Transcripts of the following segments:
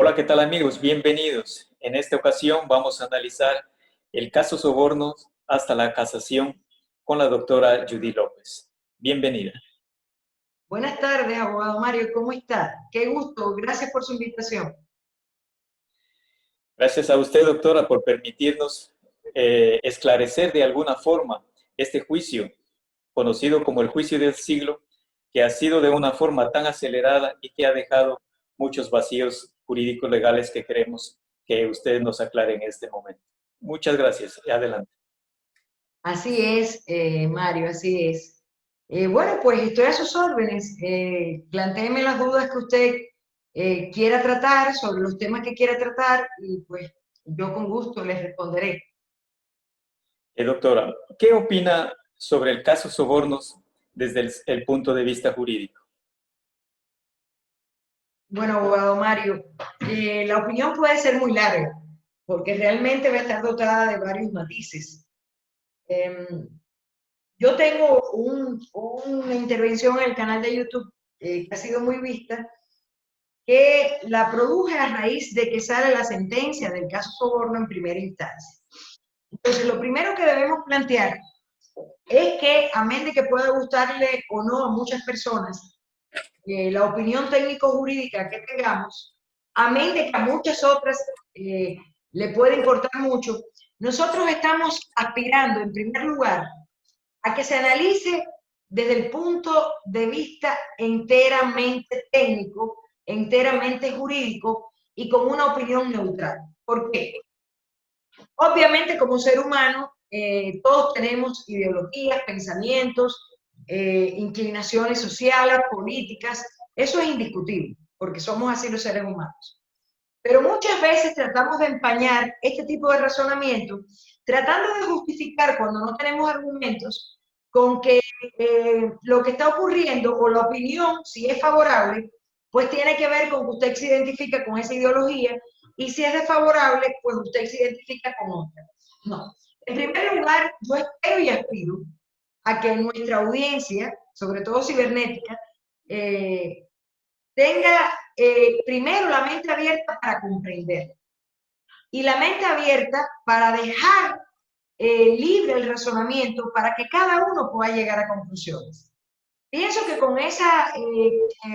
Hola, ¿qué tal amigos? Bienvenidos. En esta ocasión vamos a analizar el caso Sobornos hasta la casación con la doctora Judy López. Bienvenida. Buenas tardes, abogado Mario, ¿cómo está? Qué gusto, gracias por su invitación. Gracias a usted, doctora, por permitirnos esclarecer de alguna forma este juicio, conocido como el juicio del siglo, que ha sido de una forma tan acelerada y que ha dejado muchos vacíos jurídicos legales que queremos que usted nos aclare en este momento. Muchas gracias. Adelante. Así es, Mario, así es. Bueno, pues estoy a sus órdenes. Plantéeme las dudas que usted quiera tratar, sobre los temas que quiera tratar, y pues yo con gusto les responderé. Doctora, ¿qué opina sobre el caso Sobornos desde el punto de vista jurídico? Bueno, abogado Mario, la opinión puede ser muy larga, porque realmente va a estar dotada de varios matices. Em, Yo tengo una intervención en el canal de YouTube que ha sido muy vista, que la produje a raíz de que sale la sentencia del caso Soborno en primera instancia. Entonces, lo primero que debemos plantear es que, amén de que pueda gustarle o no a muchas personas, la opinión técnico-jurídica que tengamos, amén de que a muchas otras eh, le puede importar mucho, nosotros estamos aspirando, en primer lugar, a que se analice desde el punto de vista enteramente técnico, enteramente jurídico y con una opinión neutral. ¿Por qué? Obviamente, como ser humano, todos tenemos ideologías, pensamientos, inclinaciones sociales, políticas. Eso es indiscutible, porque somos así los seres humanos. Pero muchas veces tratamos de empañar este tipo de razonamiento, tratando de justificar cuando no tenemos argumentos con que lo que está ocurriendo o la opinión, si es favorable, pues tiene que ver con que usted se identifica con esa ideología y si es desfavorable, pues usted se identifica con otra. No. En primer lugar, yo espero y aspiro a que nuestra audiencia, sobre todo cibernética, eh, tenga primero la mente abierta para comprender y la mente abierta para dejar libre el razonamiento para que cada uno pueda llegar a conclusiones. Pienso que con esa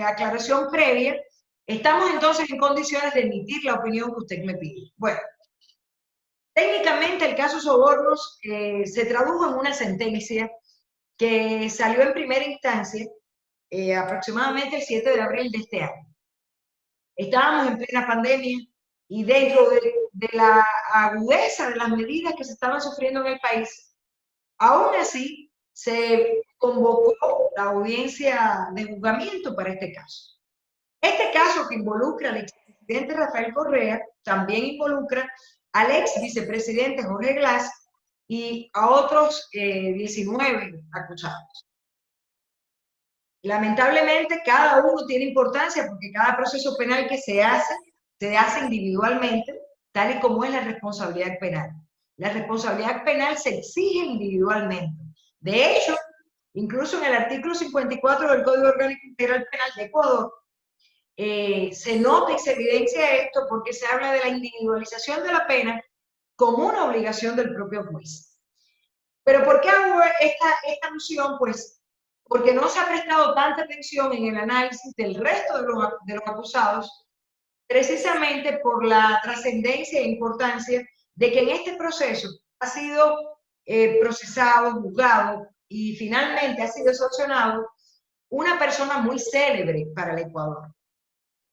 aclaración previa estamos entonces en condiciones de emitir la opinión que usted me pide. Bueno, técnicamente el caso Sobornos se tradujo en una sentencia que salió en primera instancia aproximadamente el 7 de abril de este año. Estábamos en plena pandemia y dentro de la agudeza de las medidas que se estaban sufriendo en el país, aún así se convocó la audiencia de juzgamiento para este caso. Este caso que involucra al expresidente Rafael Correa también involucra al ex vicepresidente Jorge Glass y a otros 19 acusados. Lamentablemente, cada uno tiene importancia porque cada proceso penal que se hace individualmente, tal y como es la responsabilidad penal. La responsabilidad penal se exige individualmente. De hecho, incluso en el artículo 54 del Código Orgánico Integral Penal de Ecuador, se nota y se evidencia esto porque se habla de la individualización de la pena como una obligación del propio juez. Pero ¿por qué hago esta alusión? Pues porque no se ha prestado tanta atención en el análisis del resto de los acusados, precisamente por la trascendencia e importancia de que en este proceso ha sido procesado, juzgado y finalmente ha sido sancionado una persona muy célebre para el Ecuador,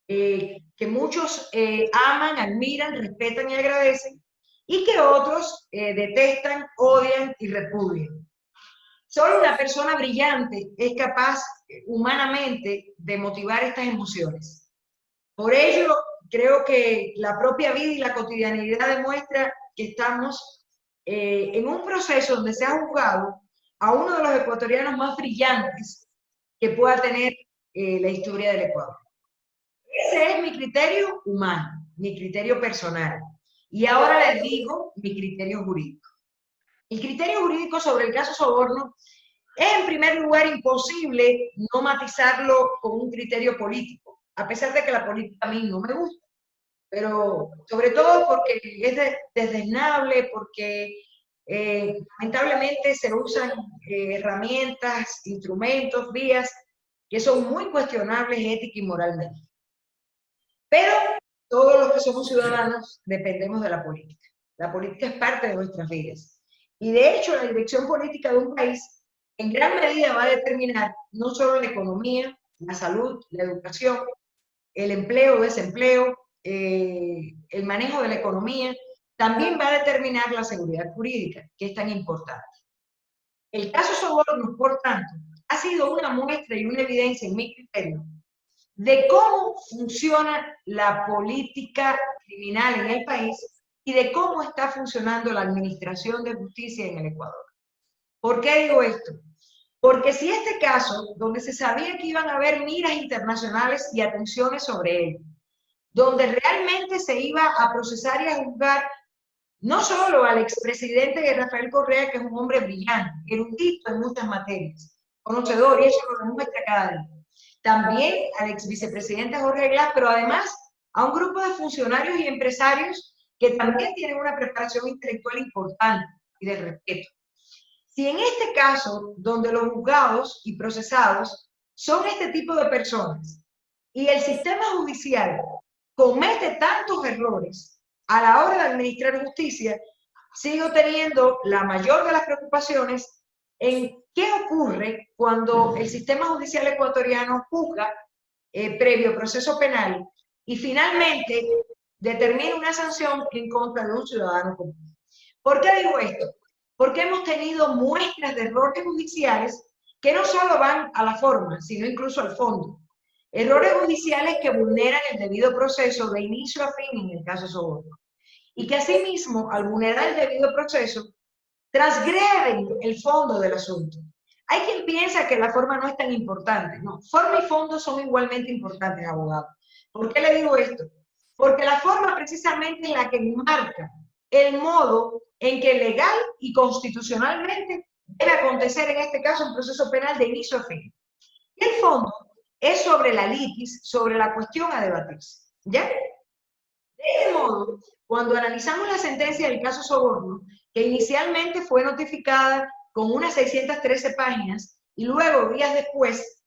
que muchos aman, admiran, respetan y agradecen, y que otros detestan, odian y repudian. Solo una persona brillante es capaz humanamente de motivar estas emociones. Por ello, creo que la propia vida y la cotidianidad demuestra que estamos en un proceso donde se ha juzgado a uno de los ecuatorianos más brillantes que pueda tener la historia del Ecuador. Ese es mi criterio humano, mi criterio personal. Y ahora les digo mi criterio jurídico. El criterio jurídico sobre el caso Soborno es, en primer lugar, imposible no matizarlo con un criterio político, a pesar de que la política a mí no me gusta. pero sobre todo porque es desdeñable, porque lamentablemente se usan herramientas, instrumentos, vías que son muy cuestionables ética y moralmente. Pero todos los que somos ciudadanos dependemos de la política. La política es parte de nuestras vidas. Y de hecho, la dirección política de un país en gran medida va a determinar no solo la economía, la salud, la educación, el empleo, desempleo, el manejo de la economía, también va a determinar la seguridad jurídica, que es tan importante. El caso Soborno, por tanto, ha sido una muestra y una evidencia, en mi criterio, de cómo funciona la política criminal en el país y de cómo está funcionando la administración de justicia en el Ecuador. ¿Por qué digo esto? Porque si este caso, donde se sabía que iban a haber miras internacionales y atenciones sobre él, donde realmente se iba a procesar y a juzgar no solo al expresidente Rafael Correa, que es un hombre brillante, erudito en muchas materias, conocedor, y eso lo demuestra cada día, también al ex vicepresidente Jorge Glass, pero además a un grupo de funcionarios y empresarios que también tienen una preparación intelectual importante y de respeto. Si en este caso, donde los juzgados y procesados son este tipo de personas y el sistema judicial comete tantos errores a la hora de administrar justicia, sigo teniendo la mayor de las preocupaciones en qué ocurre cuando el sistema judicial ecuatoriano juzga previo proceso penal y finalmente determina una sanción en contra de un ciudadano común. ¿Por qué digo esto? Porque hemos tenido muestras de errores judiciales que no solo van a la forma, sino incluso al fondo. Errores judiciales que vulneran el debido proceso de inicio a fin en el caso Soborno. Y que asimismo, al vulnerar el debido proceso, transgreden el fondo del asunto. Hay quien piensa que la forma no es tan importante. No, forma y fondo son igualmente importantes, abogado. ¿Por qué le digo esto? Porque la forma precisamente es la que marca el modo en que legal y constitucionalmente debe acontecer en este caso un proceso penal de inicio a fin. Y el fondo es sobre la litis, sobre la cuestión a debatirse. ¿Ya? De este modo, cuando analizamos la sentencia del caso Soborno, que inicialmente fue notificada con unas 613 páginas y luego, días después,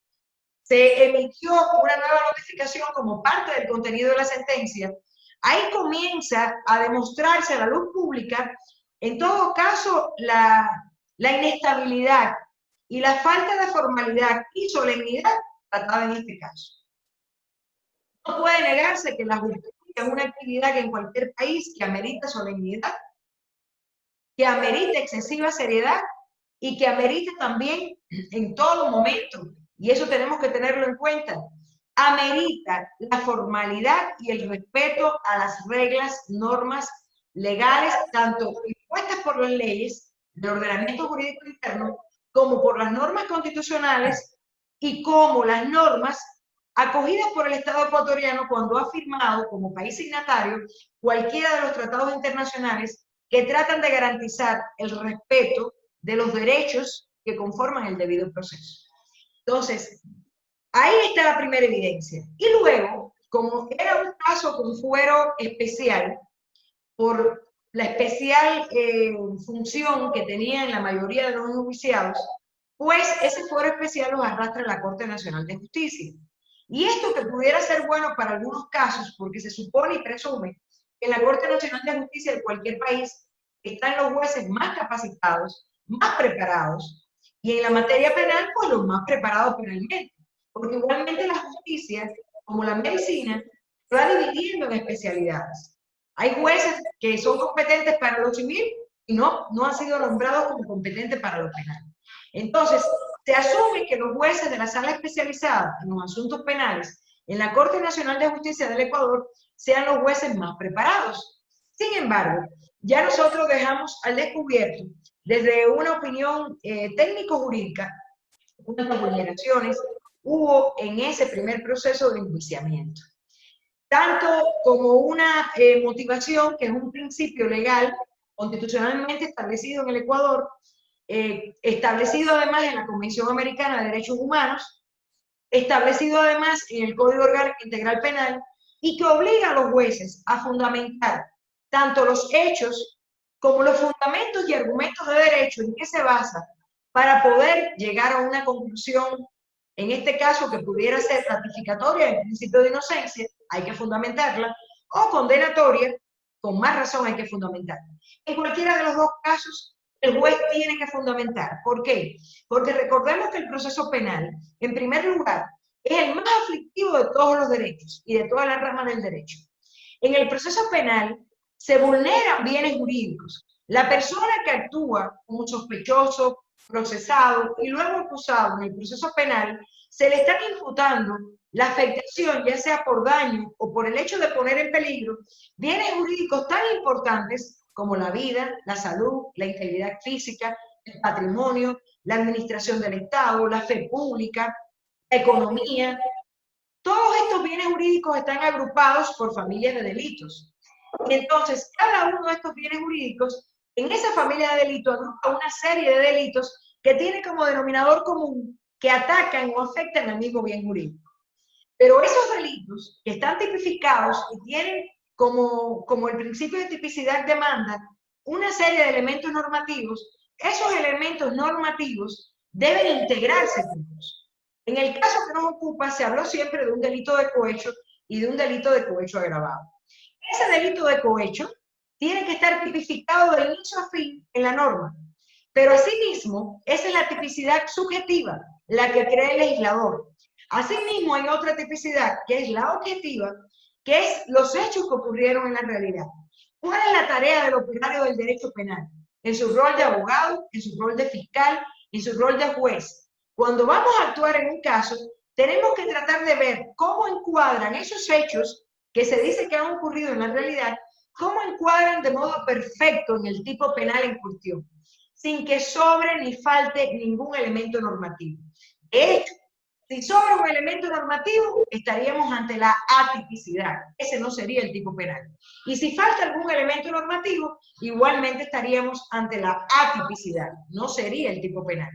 se emitió una nueva notificación como parte del contenido de la sentencia, ahí comienza a demostrarse a la luz pública, en todo caso, la inestabilidad y la falta de formalidad y solemnidad tratada en este caso. No puede negarse que la justicia es una actividad que en cualquier país que amerita solemnidad, que amerita excesiva seriedad y que amerita también en todo momento, y eso tenemos que tenerlo en cuenta, amerita la formalidad y el respeto a las reglas, normas legales, tanto impuestas por las leyes del ordenamiento jurídico interno, como por las normas constitucionales y como las normas acogidas por el Estado ecuatoriano cuando ha firmado como país signatario cualquiera de los tratados internacionales que tratan de garantizar el respeto de los derechos que conforman el debido proceso. Entonces, ahí está la primera evidencia. Y luego, como era un caso con fuero especial, por la especial función que tenían la mayoría de los enjuiciados, pues ese fuero especial los arrastra a la Corte Nacional de Justicia. Y esto que pudiera ser bueno para algunos casos, porque se supone y presume que en la Corte Nacional de Justicia de cualquier país están los jueces más capacitados, más preparados, y en la materia penal, pues los más preparados penalmente. Porque igualmente la justicia, como la medicina, se va dividiendo en especialidades. Hay jueces que son competentes para lo civil y no han sido nombrados como competentes para lo penal. Entonces, se asume que los jueces de la sala especializada en los asuntos penales en la Corte Nacional de Justicia del Ecuador sean los jueces más preparados. Sin embargo, ya nosotros dejamos al descubierto, desde una opinión técnico-jurídica, unas vulneraciones hubo en ese primer proceso de enjuiciamiento. Tanto como una motivación, que es un principio legal constitucionalmente establecido en el Ecuador, establecido además en la Convención Americana de Derechos Humanos, establecido además en el Código Orgánico Integral Penal y que obliga a los jueces a fundamentar tanto los hechos como los fundamentos y argumentos de derecho en que se basa para poder llegar a una conclusión, en este caso que pudiera ser ratificatoria del principio de inocencia, hay que fundamentarla, o condenatoria, con más razón hay que fundamentarla. En cualquiera de los dos casos, el juez tiene que fundamentar. ¿Por qué? Porque recordemos que el proceso penal, en primer lugar, es el más aflictivo de todos los derechos y de todas las ramas del derecho. En el proceso penal se vulneran bienes jurídicos. La persona que actúa como sospechoso, procesado y luego acusado en el proceso penal, se le están imputando la afectación, ya sea por daño o por el hecho de poner en peligro bienes jurídicos tan importantes como la vida, la salud, la integridad física, el patrimonio, la administración del Estado, la fe pública, la economía. Todos estos bienes jurídicos están agrupados por familias de delitos. Y entonces, cada uno de estos bienes jurídicos, en esa familia de delitos, agrupa una serie de delitos que tienen como denominador común que atacan o afectan al mismo bien jurídico. Pero esos delitos que están tipificados y tienen como el principio de tipicidad demanda una serie de elementos normativos, esos elementos normativos deben integrarse juntos. En el caso que nos ocupa, se habló siempre de un delito de cohecho y de un delito de cohecho agravado. Ese delito de cohecho tiene que estar tipificado de inicio a fin en la norma, pero asimismo, esa es la tipicidad subjetiva, la que crea el legislador. Asimismo, hay otra tipicidad, que es la objetiva, que es los hechos que ocurrieron en la realidad. ¿Cuál es la tarea del operario del derecho penal? En su rol de abogado, en su rol de fiscal, en su rol de juez. Cuando vamos a actuar en un caso, tenemos que tratar de ver cómo encuadran esos hechos que se dice que han ocurrido en la realidad, cómo encuadran de modo perfecto en el tipo penal en cuestión, sin que sobre ni falte ningún elemento normativo. De hecho, si sobra un elemento normativo, estaríamos ante la atipicidad. Ese no sería el tipo penal. Y si falta algún elemento normativo, igualmente estaríamos ante la atipicidad. No sería el tipo penal.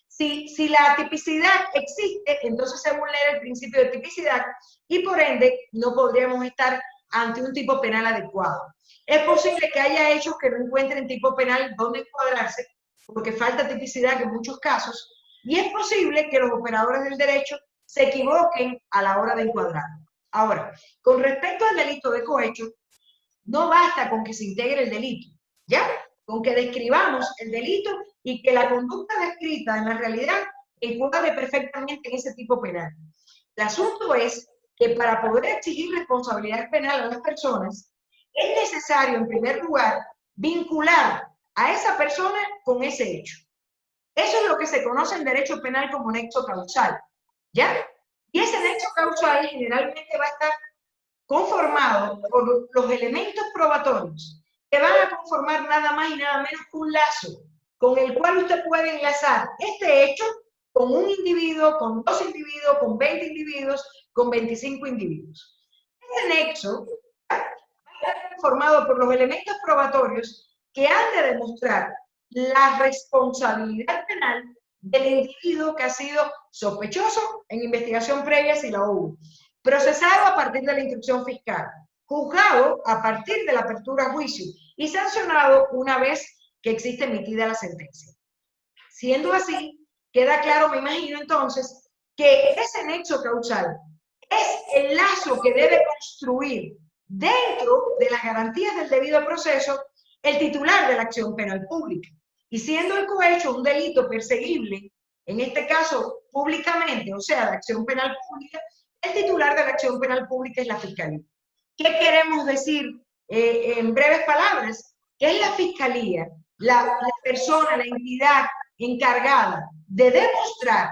Si la atipicidad existe, entonces se vulnera el principio de tipicidad y por ende no podríamos estar ante un tipo penal adecuado. Es posible que haya hechos que no encuentren tipo penal donde encuadrarse, porque falta tipicidad en muchos casos, y es posible que los operadores del derecho se equivoquen a la hora de encuadrarlo. Ahora, con respecto al delito de cohecho, no basta con que se integre el delito, ¿ya? Con que describamos el delito y que la conducta descrita en la realidad encuadre perfectamente en ese tipo penal. El asunto es que para poder exigir responsabilidad penal a las personas, es necesario, en primer lugar, vincular a esa persona con ese hecho. Eso es lo que se conoce en derecho penal como nexo causal, ¿ya? Y ese nexo causal generalmente va a estar conformado por los elementos probatorios que van a conformar nada más y nada menos que un lazo con el cual usted puede enlazar este hecho con un individuo, con 2 individuos, con 20 individuos, con 25 individuos. Este nexo va a estar conformado por los elementos probatorios que han de demostrar la responsabilidad penal del individuo que ha sido sospechoso en investigación previa si la hubo, procesado a partir de la instrucción fiscal, juzgado a partir de la apertura a juicio y sancionado una vez que existe emitida la sentencia. Siendo así, queda claro, me imagino entonces, que ese nexo causal es el lazo que debe construir dentro de las garantías del debido proceso el titular de la acción penal pública. Y siendo el cohecho un delito perseguible, en este caso públicamente, o sea, la acción penal pública, el titular de la acción penal pública es la Fiscalía. ¿Qué queremos decir en breves palabras? Que es la Fiscalía, la persona, la entidad encargada de demostrar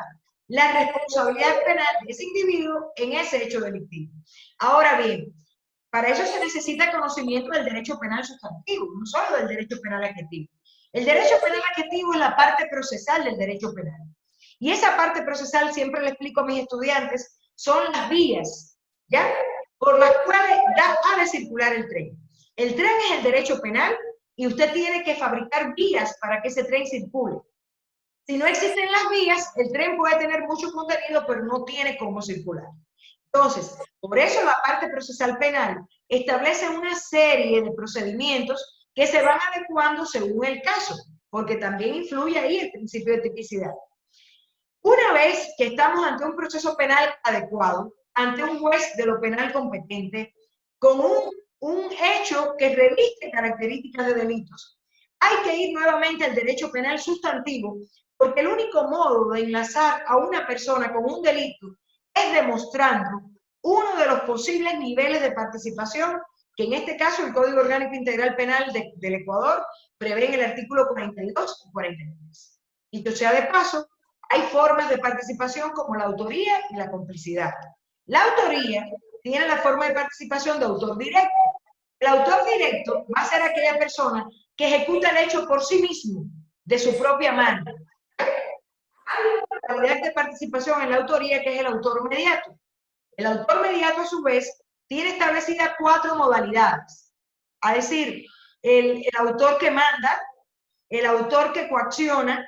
la responsabilidad penal de ese individuo en ese hecho delictivo. Ahora bien, para eso se necesita conocimiento del derecho penal sustantivo, no solo del derecho penal adjetivo. El derecho penal adjetivo es la parte procesal del derecho penal. Y esa parte procesal, siempre le explico a mis estudiantes, son las vías, ¿ya? Por las cuales ha de circular el tren. El tren es el derecho penal y usted tiene que fabricar vías para que ese tren circule. Si no existen las vías, el tren puede tener mucho contenido, pero no tiene cómo circular. Entonces, por eso la parte procesal penal establece una serie de procedimientos que se van adecuando según el caso, porque también influye ahí el principio de tipicidad. Una vez que estamos ante un proceso penal adecuado, ante un juez de lo penal competente, con un hecho que reviste características de delitos, hay que ir nuevamente al derecho penal sustantivo, porque el único modo de enlazar a una persona con un delito es demostrando uno de los posibles niveles de participación, que en este caso el Código Orgánico Integral Penal del Ecuador prevé en el artículo 42 y 43. Y que sea de paso, hay formas de participación como la autoría y la complicidad. La autoría tiene la forma de participación de autor directo. El autor directo va a ser aquella persona que ejecuta el hecho por sí mismo, de su propia mano. Hay una modalidad de participación en la autoría que es el autor mediato. El autor mediato, a su vez, tiene establecidas 4 modalidades. Es decir, el autor que manda, el autor que coacciona,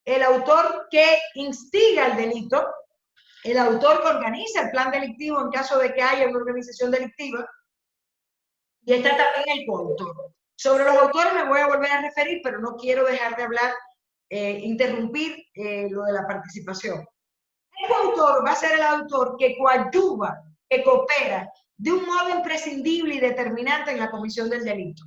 el autor que instiga el delito, el autor que organiza el plan delictivo en caso de que haya una organización delictiva, y está también el coautor. Sobre los autores me voy a volver a referir, pero no quiero dejar de hablar, interrumpir lo de la participación. El coautor va a ser el autor que coadyuva, que coopera de un modo imprescindible y determinante en la comisión del delito.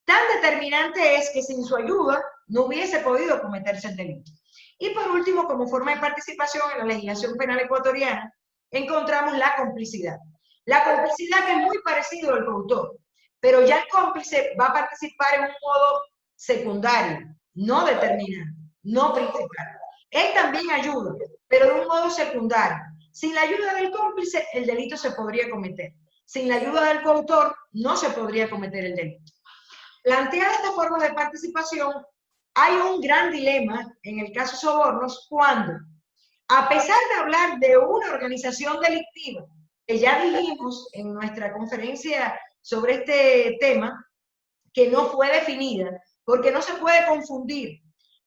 Tan determinante es que sin su ayuda no hubiese podido cometerse el delito. Y por último, como forma de participación en la legislación penal ecuatoriana, encontramos la complicidad. La complicidad es muy parecido al coautor, pero ya el cómplice va a participar en un modo secundario, no determinante, no principal. Él también ayuda, pero de un modo secundario. Sin la ayuda del cómplice, el delito se podría cometer. Sin la ayuda del coautor, no se podría cometer el delito. Planteada esta forma de participación, hay un gran dilema en el caso sobornos cuando, a pesar de hablar de una organización delictiva, que ya dijimos en nuestra conferencia sobre este tema, que no fue definida, porque no se puede confundir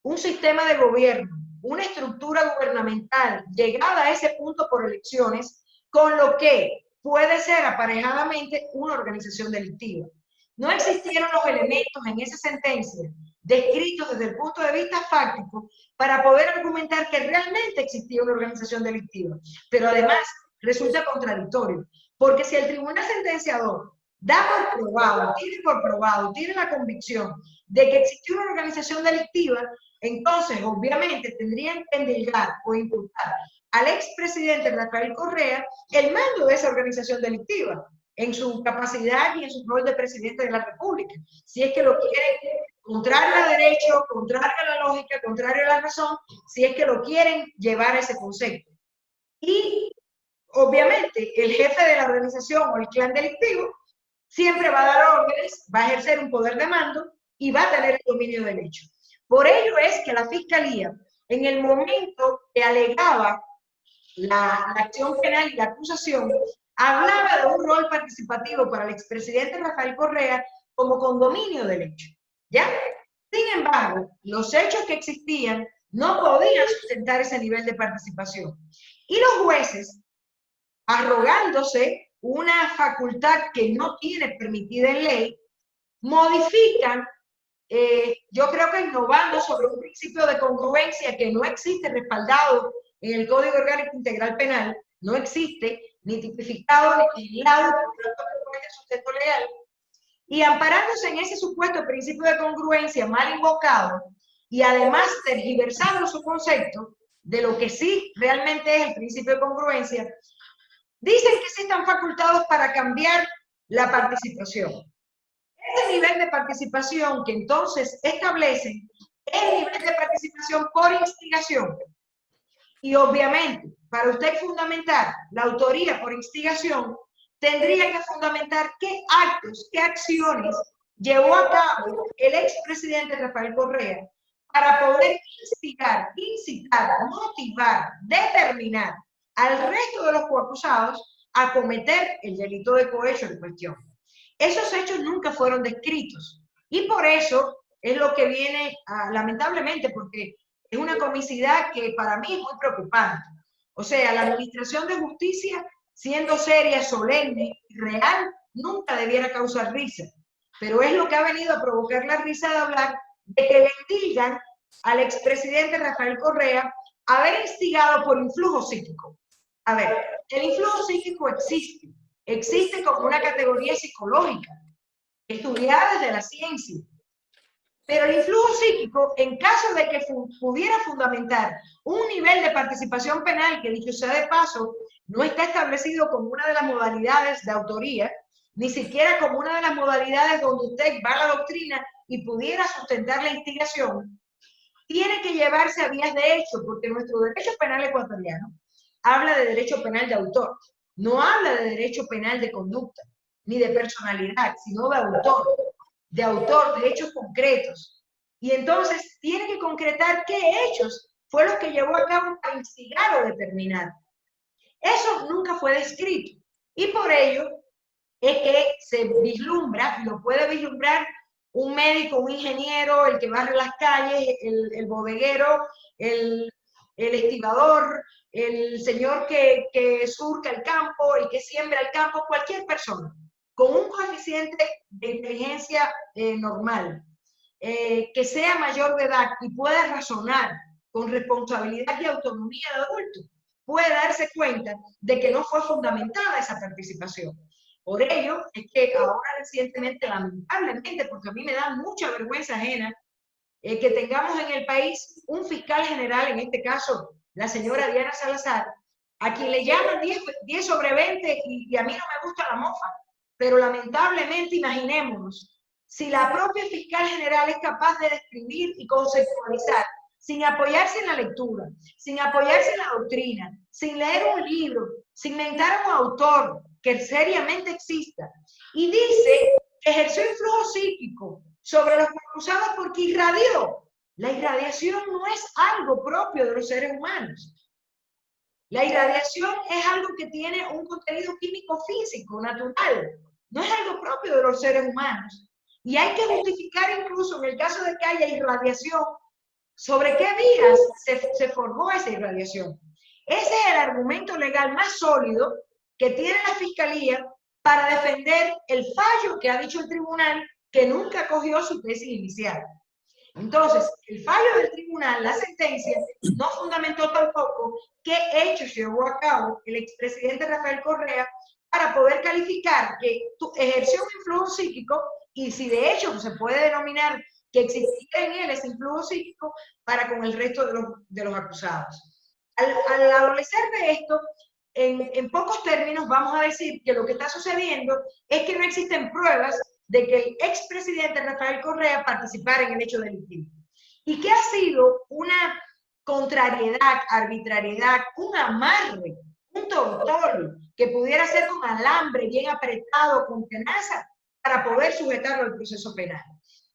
un sistema de gobierno, una estructura gubernamental llegada a ese punto por elecciones, con lo que puede ser aparejadamente una organización delictiva. No existieron los elementos en esa sentencia descritos desde el punto de vista fáctico para poder argumentar que realmente existía una organización delictiva. Pero además resulta contradictorio, porque si el tribunal sentenciador da por probado, tiene la convicción de que existió una organización delictiva, entonces obviamente tendrían que endilgar o imputar al expresidente Rafael Correa el mando de esa organización delictiva en su capacidad y en su rol de presidente de la República. Si es que lo quieren contrario a derecho, contrario a la lógica, contrario a la razón, si es que lo quieren llevar a ese concepto. Y obviamente el jefe de la organización o el clan delictivo siempre va a dar órdenes, va a ejercer un poder de mando y va a tener el dominio del hecho. Por ello es que la Fiscalía, en el momento que alegaba la acción penal y la acusación, hablaba de un rol participativo para el expresidente Rafael Correa como condominio del hecho. ¿Ya? Sin embargo, los hechos que existían no podían sustentar ese nivel de participación. Y los jueces, arrogándose una facultad que no tiene permitida en ley, modifican, yo creo que innovando sobre un principio de congruencia que no existe respaldado en el Código Orgánico Integral Penal, no existe ni tipificado ni vigilado por el sustento legal, y amparándose en ese supuesto principio de congruencia mal invocado y además tergiversando su concepto de lo que sí realmente es el principio de congruencia, dicen que sí están facultados para cambiar la participación. Este nivel de participación que entonces establecen es el nivel de participación por instigación. Y obviamente, para usted fundamentar la autoría por instigación, tendría que fundamentar qué actos, qué acciones llevó a cabo el expresidente Rafael Correa para poder instigar, incitar, motivar, determinar al resto de los coacusados a cometer el delito de cohecho en cuestión. Esos hechos nunca fueron descritos y por eso es lo que viene, lamentablemente, porque es una comicidad que para mí es muy preocupante. O sea, la administración de justicia siendo seria, solemne y real, nunca debiera causar risa. Pero es lo que ha venido a provocar la risa de hablar de que le endilgan al expresidente Rafael Correa haber instigado por influjo psíquico. A ver, el influjo psíquico existe como una categoría psicológica, estudiada desde la ciencia. Pero el influjo psíquico, en caso de que pudiera fundamentar un nivel de participación penal, que dicho sea de paso, no está establecido como una de las modalidades de autoría, ni siquiera como una de las modalidades donde usted va a la doctrina y pudiera sustentar la instigación, tiene que llevarse a vías de hecho, porque nuestro derecho penal ecuatoriano habla de derecho penal de autor, no habla de derecho penal de conducta, ni de personalidad, sino de autor, de hechos concretos. Y entonces tiene que concretar qué hechos fue lo que llevó a cabo a instigar o determinar. Eso nunca fue descrito. Y por ello es que se vislumbra, y lo puede vislumbrar un médico, un ingeniero, el que barre las calles, el bodeguero, el estibador, el señor que surca el campo, el que siembra el campo, cualquier persona con un coeficiente de inteligencia normal, que sea mayor de edad y pueda razonar con responsabilidad y autonomía de adulto, puede darse cuenta de que no fue fundamentada esa participación. Por ello es que ahora recientemente, lamentablemente, porque a mí me da mucha vergüenza ajena, que tengamos en el país un fiscal general, en este caso la señora Diana Salazar, a quien le llaman 10 sobre 20 y a mí no me gusta la mofa, pero lamentablemente imaginémonos, si la propia fiscal general es capaz de describir y conceptualizar, sin apoyarse en la lectura, sin apoyarse en la doctrina, sin leer un libro, sin mentar a un autor que seriamente exista, y dice que ejerció influjo psíquico sobre los acusados porque irradió. La irradiación no es algo propio de los seres humanos. La irradiación es algo que tiene un contenido químico físico, natural. No es algo propio de los seres humanos. Y hay que justificar incluso en el caso de que haya irradiación, sobre qué vías se formó esa irradiación. Ese es el argumento legal más sólido que tiene la Fiscalía para defender el fallo que ha dicho el tribunal que nunca acogió su tesis inicial. Entonces, el fallo del tribunal, la sentencia, no fundamentó tampoco qué hechos llevó a cabo el expresidente Rafael Correa para poder calificar que ejerció un influjo psíquico y si de hecho se puede denominar que existía en él ese influjo psíquico para con el resto de los acusados. Al adolecer de esto, en pocos términos vamos a decir que lo que está sucediendo es que no existen pruebas de que el expresidente Rafael Correa participara en el hecho delictivo. Y que ha sido una contrariedad, arbitrariedad, un amarre, un tortolo, que pudiera ser con alambre bien apretado, con tenaza, para poder sujetarlo al proceso penal.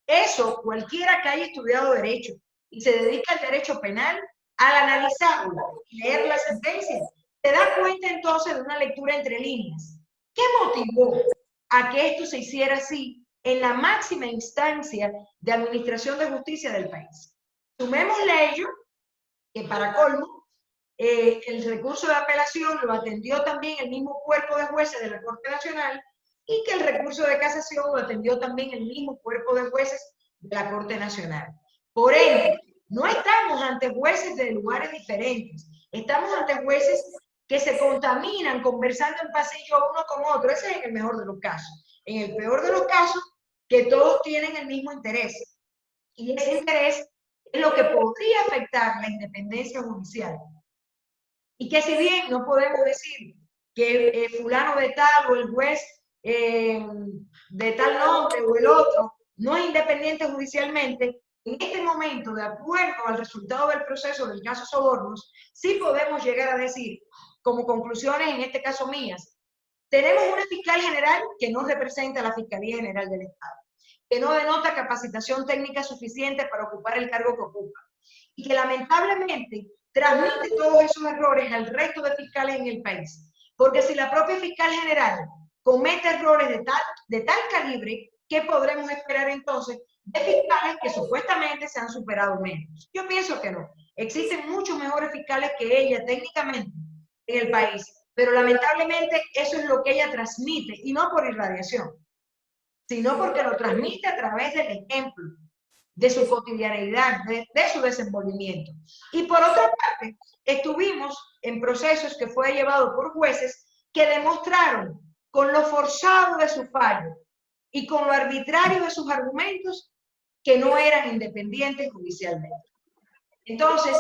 Eso, cualquiera que haya estudiado Derecho y se dedica al derecho penal, al analizarlo y leer la sentencia, se da cuenta entonces de una lectura entre líneas. ¿Qué motivó a que esto se hiciera así en la máxima instancia de administración de justicia del país? Sumémosle a ello que para colmo, el recurso de apelación lo atendió también el mismo cuerpo de jueces de la Corte Nacional y que el recurso de casación lo atendió también el mismo cuerpo de jueces de la Corte Nacional. Por ende, no estamos ante jueces de lugares diferentes, estamos ante jueces que se contaminan conversando en pasillo uno con otro. Ese es en el mejor de los casos. En el peor de los casos, que todos tienen el mismo interés. Y ese interés es lo que podría afectar la independencia judicial. Y que si bien no podemos decir que fulano de tal o el juez de tal nombre o el otro no es independiente judicialmente, en este momento, de acuerdo al resultado del proceso del caso Sobornos, sí podemos llegar a decir, como conclusiones en este caso mías, tenemos una fiscal general que no representa a la Fiscalía General del Estado, que no denota capacitación técnica suficiente para ocupar el cargo que ocupa, y que lamentablemente transmite todos esos errores al resto de fiscales en el país. Porque si la propia fiscal general comete errores de tal calibre, ¿qué podremos esperar entonces de fiscales que supuestamente se han superado menos? Yo pienso que no. Existen muchos mejores fiscales que ella técnicamente en el país. pero lamentablemente eso es lo que ella transmite, y no por irradiación, sino porque lo transmite a través del ejemplo, de su cotidianeidad, de su desenvolvimiento. Y por otra parte, estuvimos en procesos que fue llevado por jueces que demostraron con lo forzado de su fallo y con lo arbitrario de sus argumentos que no eran independientes judicialmente. Entonces,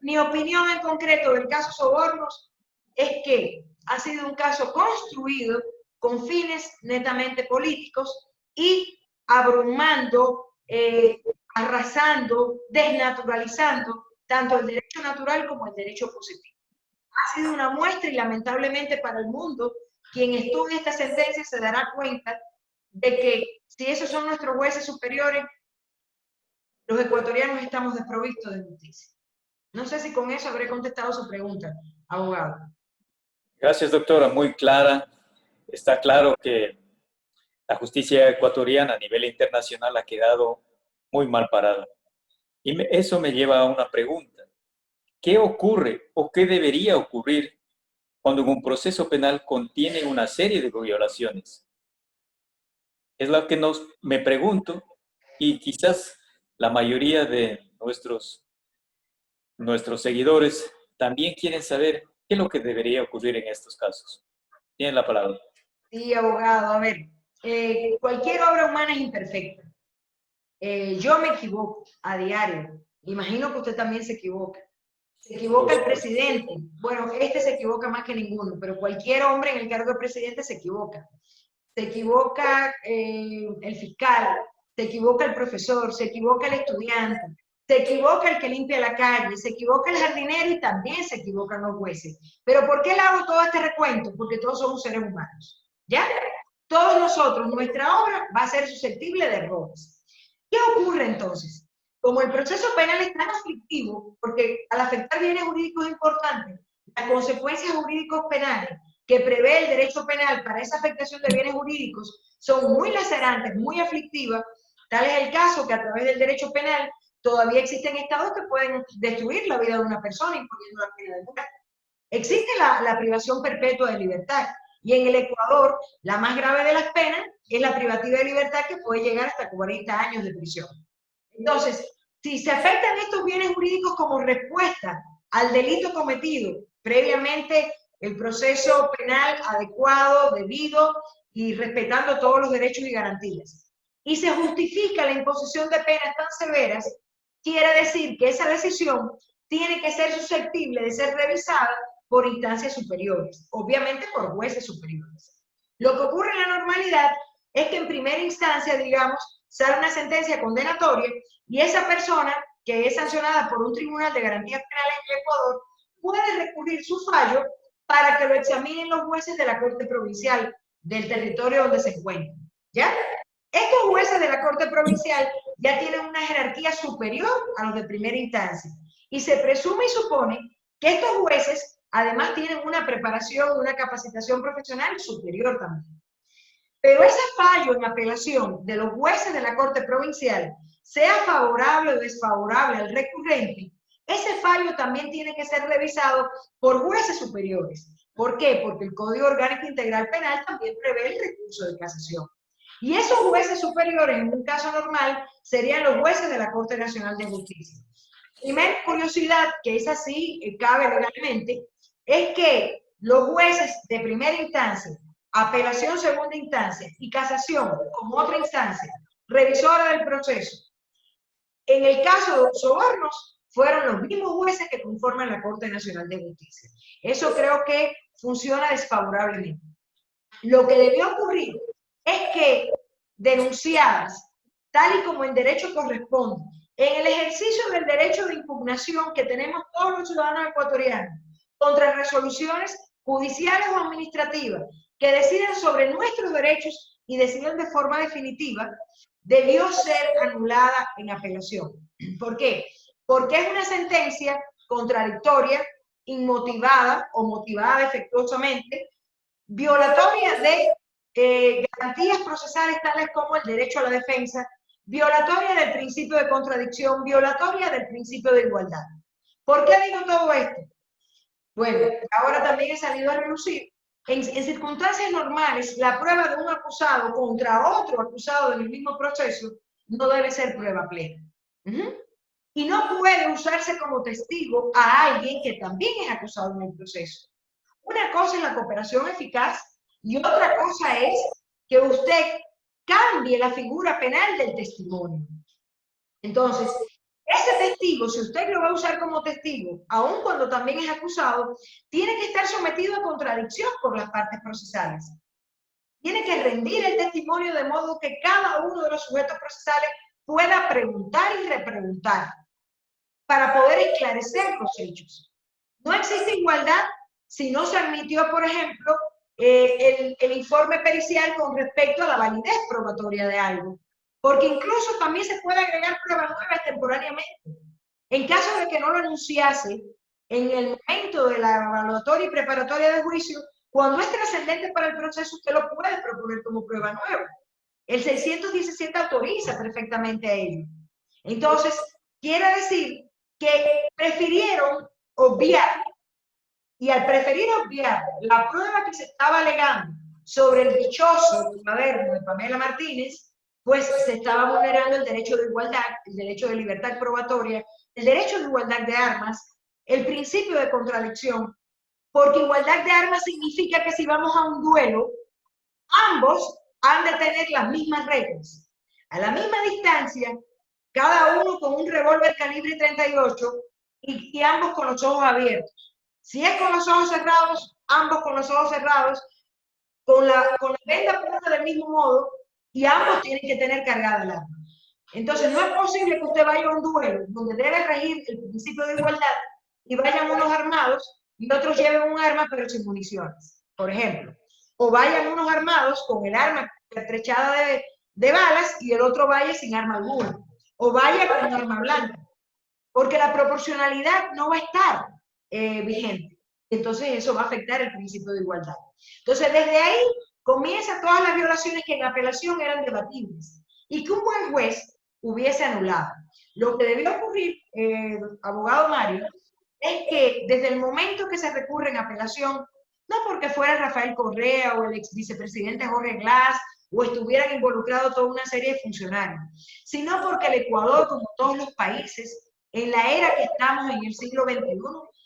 mi opinión en concreto del caso Sobornos es que ha sido un caso construido con fines netamente políticos y abrumando, arrasando, desnaturalizando tanto el derecho natural como el derecho positivo. Ha sido una muestra y lamentablemente para el mundo, quien estudie esta sentencia se dará cuenta de que si esos son nuestros jueces superiores, los ecuatorianos estamos desprovistos de justicia. No sé si con eso habré contestado su pregunta, abogado. Gracias, doctora. Muy clara. Está claro que la justicia ecuatoriana a nivel internacional ha quedado muy mal parada. Y eso me lleva a una pregunta. ¿Qué ocurre o qué debería ocurrir cuando un proceso penal contiene una serie de violaciones? Es lo que me pregunto, y quizás la mayoría de nuestros seguidores también quieren saber qué es lo que debería ocurrir en estos casos. Tienen la palabra. Sí, abogado. A ver, cualquier obra humana es imperfecta. Yo me equivoco a diario. Imagino que usted también se equivoca. Se equivoca el presidente. Bueno, este se equivoca más que ninguno, pero cualquier hombre en el cargo de presidente se equivoca. Se equivoca el fiscal, se equivoca el profesor, se equivoca el estudiante, se equivoca el que limpia la calle, se equivoca el jardinero y también se equivocan los jueces. Pero ¿por qué le hago todo este recuento? Porque todos somos seres humanos. ¿Ya? Todos nosotros, nuestra obra va a ser susceptible de errores. ¿Qué ocurre entonces? Como el proceso penal es tan aflictivo, porque al afectar bienes jurídicos importantes, las consecuencias jurídicos penales que prevé el derecho penal para esa afectación de bienes jurídicos son muy lacerantes, muy aflictivas. Tal es el caso que a través del derecho penal todavía existen estados que pueden destruir la vida de una persona imponiendo la pena de muerte. Existe la privación perpetua de libertad, y en el Ecuador la más grave de las penas es la privativa de libertad, que puede llegar hasta 40 años de prisión. Entonces, si se afectan estos bienes jurídicos como respuesta al delito cometido previamente, el proceso penal adecuado, debido y respetando todos los derechos y garantías, y se justifica la imposición de penas tan severas, quiere decir que esa decisión tiene que ser susceptible de ser revisada por instancias superiores, obviamente por jueces superiores. Lo que ocurre en la normalidad es que en primera instancia, digamos, sale una sentencia condenatoria y esa persona que es sancionada por un tribunal de garantías penales en el Ecuador puede recurrir su fallo para que lo examinen los jueces de la Corte Provincial del territorio donde se encuentran. ¿Ya? Estos jueces de la Corte Provincial ya tienen una jerarquía superior a los de primera instancia y se presume y supone que estos jueces además tienen una preparación, una capacitación profesional superior también. Pero ese fallo en apelación de los jueces de la Corte Provincial, sea favorable o desfavorable al recurrente, ese fallo también tiene que ser revisado por jueces superiores. ¿Por qué? Porque el Código Orgánico Integral Penal también prevé el recurso de casación. Y esos jueces superiores, en un caso normal, serían los jueces de la Corte Nacional de Justicia. Primera curiosidad, que es así, cabe legalmente, es que los jueces de primera instancia, apelación segunda instancia y casación como otra instancia, revisora del proceso, en el caso de sobornos, fueron los mismos jueces que conforman la Corte Nacional de Justicia. Eso creo que funciona desfavorablemente. Lo que debió ocurrir es que denunciadas, tal y como en derecho corresponde, en el ejercicio del derecho de impugnación que tenemos todos los ciudadanos ecuatorianos contra resoluciones judiciales o administrativas que deciden sobre nuestros derechos y deciden de forma definitiva, debió ser anulada en apelación. ¿Por qué? Porque es una sentencia contradictoria, inmotivada o motivada defectuosamente, violatoria de garantías procesales tales como el derecho a la defensa, violatoria del principio de contradicción, violatoria del principio de igualdad. ¿Por qué digo todo esto? Bueno, ahora también he salido a relucir. En circunstancias normales, la prueba de un acusado contra otro acusado en el mismo proceso no debe ser prueba plena. Y no puede usarse como testigo a alguien que también es acusado en el proceso. Una cosa es la cooperación eficaz y otra cosa es que usted cambie la figura penal del testimonio. Entonces, ese testigo, si usted lo va a usar como testigo, aun cuando también es acusado, tiene que estar sometido a contradicción por las partes procesales. Tiene que rendir el testimonio de modo que cada uno de los sujetos procesales pueda preguntar y repreguntar para poder esclarecer los hechos. No existe igualdad si no se admitió, por ejemplo, el informe pericial con respecto a la validez probatoria de algo. Porque incluso también se puede agregar pruebas nuevas temporariamente. En caso de que no lo anunciase en el momento de la evaluatoria y preparatoria de juicio, cuando es trascendente para el proceso, usted lo puede proponer como prueba nueva. El 617 autoriza perfectamente a ello. Entonces, quiere decir que prefirieron obviar, y al preferir obviar la prueba que se estaba alegando sobre el dichoso cuaderno de Pamela Martínez, pues se estaba vulnerando el derecho de igualdad, el derecho de libertad probatoria, el derecho de igualdad de armas, el principio de contradicción, porque igualdad de armas significa que si vamos a un duelo, ambos han de tener las mismas reglas, a la misma distancia, cada uno con un revólver calibre 38 y ambos con los ojos abiertos. Si es con los ojos cerrados, ambos con los ojos cerrados, con la venda puesta del mismo modo, y ambos tienen que tener cargada el arma. Entonces, no es posible que usted vaya a un duelo donde debe regir el principio de igualdad y vayan unos armados y otros lleven un arma pero sin municiones, por ejemplo. O vayan unos armados con el arma pertrechada de balas y el otro vaya sin arma alguna. O vaya con arma blanca. Porque la proporcionalidad no va a estar vigente. Entonces, eso va a afectar el principio de igualdad. Entonces, desde ahí comienzan todas las violaciones que en apelación eran debatibles y que un buen juez hubiese anulado. Lo que debió ocurrir, abogado Mario, es que desde el momento que se recurre en apelación, no porque fuera Rafael Correa o el ex vicepresidente Jorge Glass o estuvieran involucrados toda una serie de funcionarios, sino porque el Ecuador, como todos los países, en la era que estamos en el siglo XXI,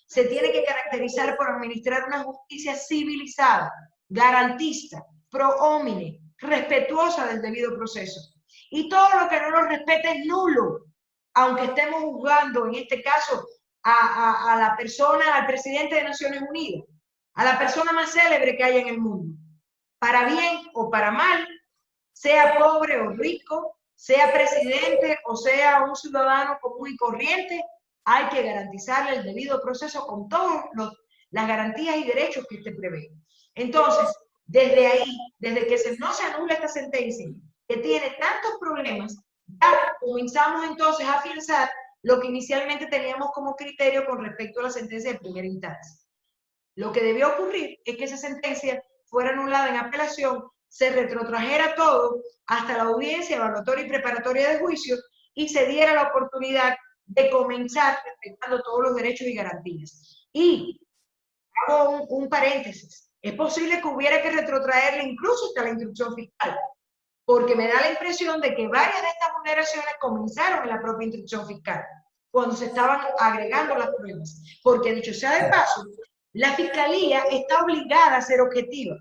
se tiene que caracterizar por administrar una justicia civilizada, garantista, pro homine, respetuosa del debido proceso. Y todo lo que no lo respete es nulo, aunque estemos juzgando, en este caso, a la persona, al presidente de Naciones Unidas, a la persona más célebre que hay en el mundo. Para bien o para mal, sea pobre o rico, sea presidente o sea un ciudadano común y corriente, hay que garantizarle el debido proceso con todas las garantías y derechos que este prevé. Entonces, desde ahí, desde que no se anula esta sentencia, que tiene tantos problemas, ya comenzamos entonces a afianzar lo que inicialmente teníamos como criterio con respecto a la sentencia de primera instancia. Lo que debió ocurrir es que esa sentencia fuera anulada en apelación, se retrotrajera todo hasta la audiencia evaluatoria y preparatoria de juicio y se diera la oportunidad de comenzar respetando todos los derechos y garantías. Y hago un paréntesis. Es posible que hubiera que retrotraerle incluso hasta la instrucción fiscal, porque me da la impresión de que varias de estas vulneraciones comenzaron en la propia instrucción fiscal, cuando se estaban agregando las pruebas. Porque, dicho sea de paso, la Fiscalía está obligada a ser objetiva.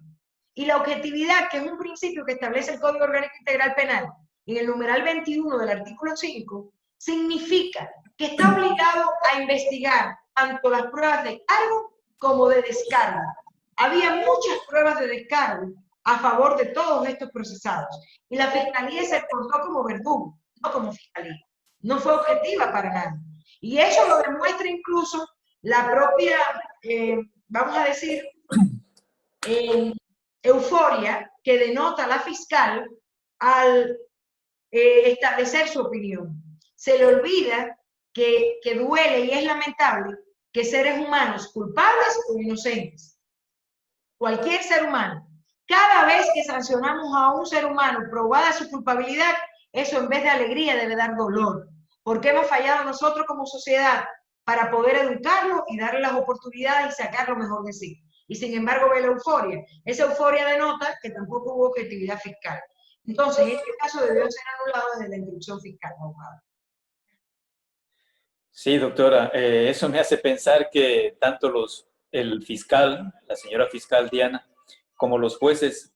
Y la objetividad, que es un principio que establece el Código Orgánico Integral Penal, en el numeral 21 del artículo 5, significa que está obligado a investigar tanto las pruebas de cargo como de descargo. Había muchas pruebas de descargo a favor de todos estos procesados. Y la Fiscalía se portó como verdugo, no como Fiscalía. No fue objetiva para nada. Y eso lo demuestra incluso la propia, vamos a decir, euforia que denota la fiscal al establecer su opinión. Se le olvida que duele y es lamentable que seres humanos culpables o inocentes, cualquier ser humano, cada vez que sancionamos a un ser humano probada su culpabilidad, eso en vez de alegría debe dar dolor, porque hemos fallado nosotros como sociedad para poder educarlo y darle las oportunidades y sacar lo mejor de sí. Y sin embargo ve la euforia. Esa euforia denota que tampoco hubo objetividad fiscal. Entonces, en este caso debió ser anulado desde la instrucción fiscal, abogado. Sí, doctora, eso me hace pensar que tanto el fiscal, la señora fiscal Diana, como los jueces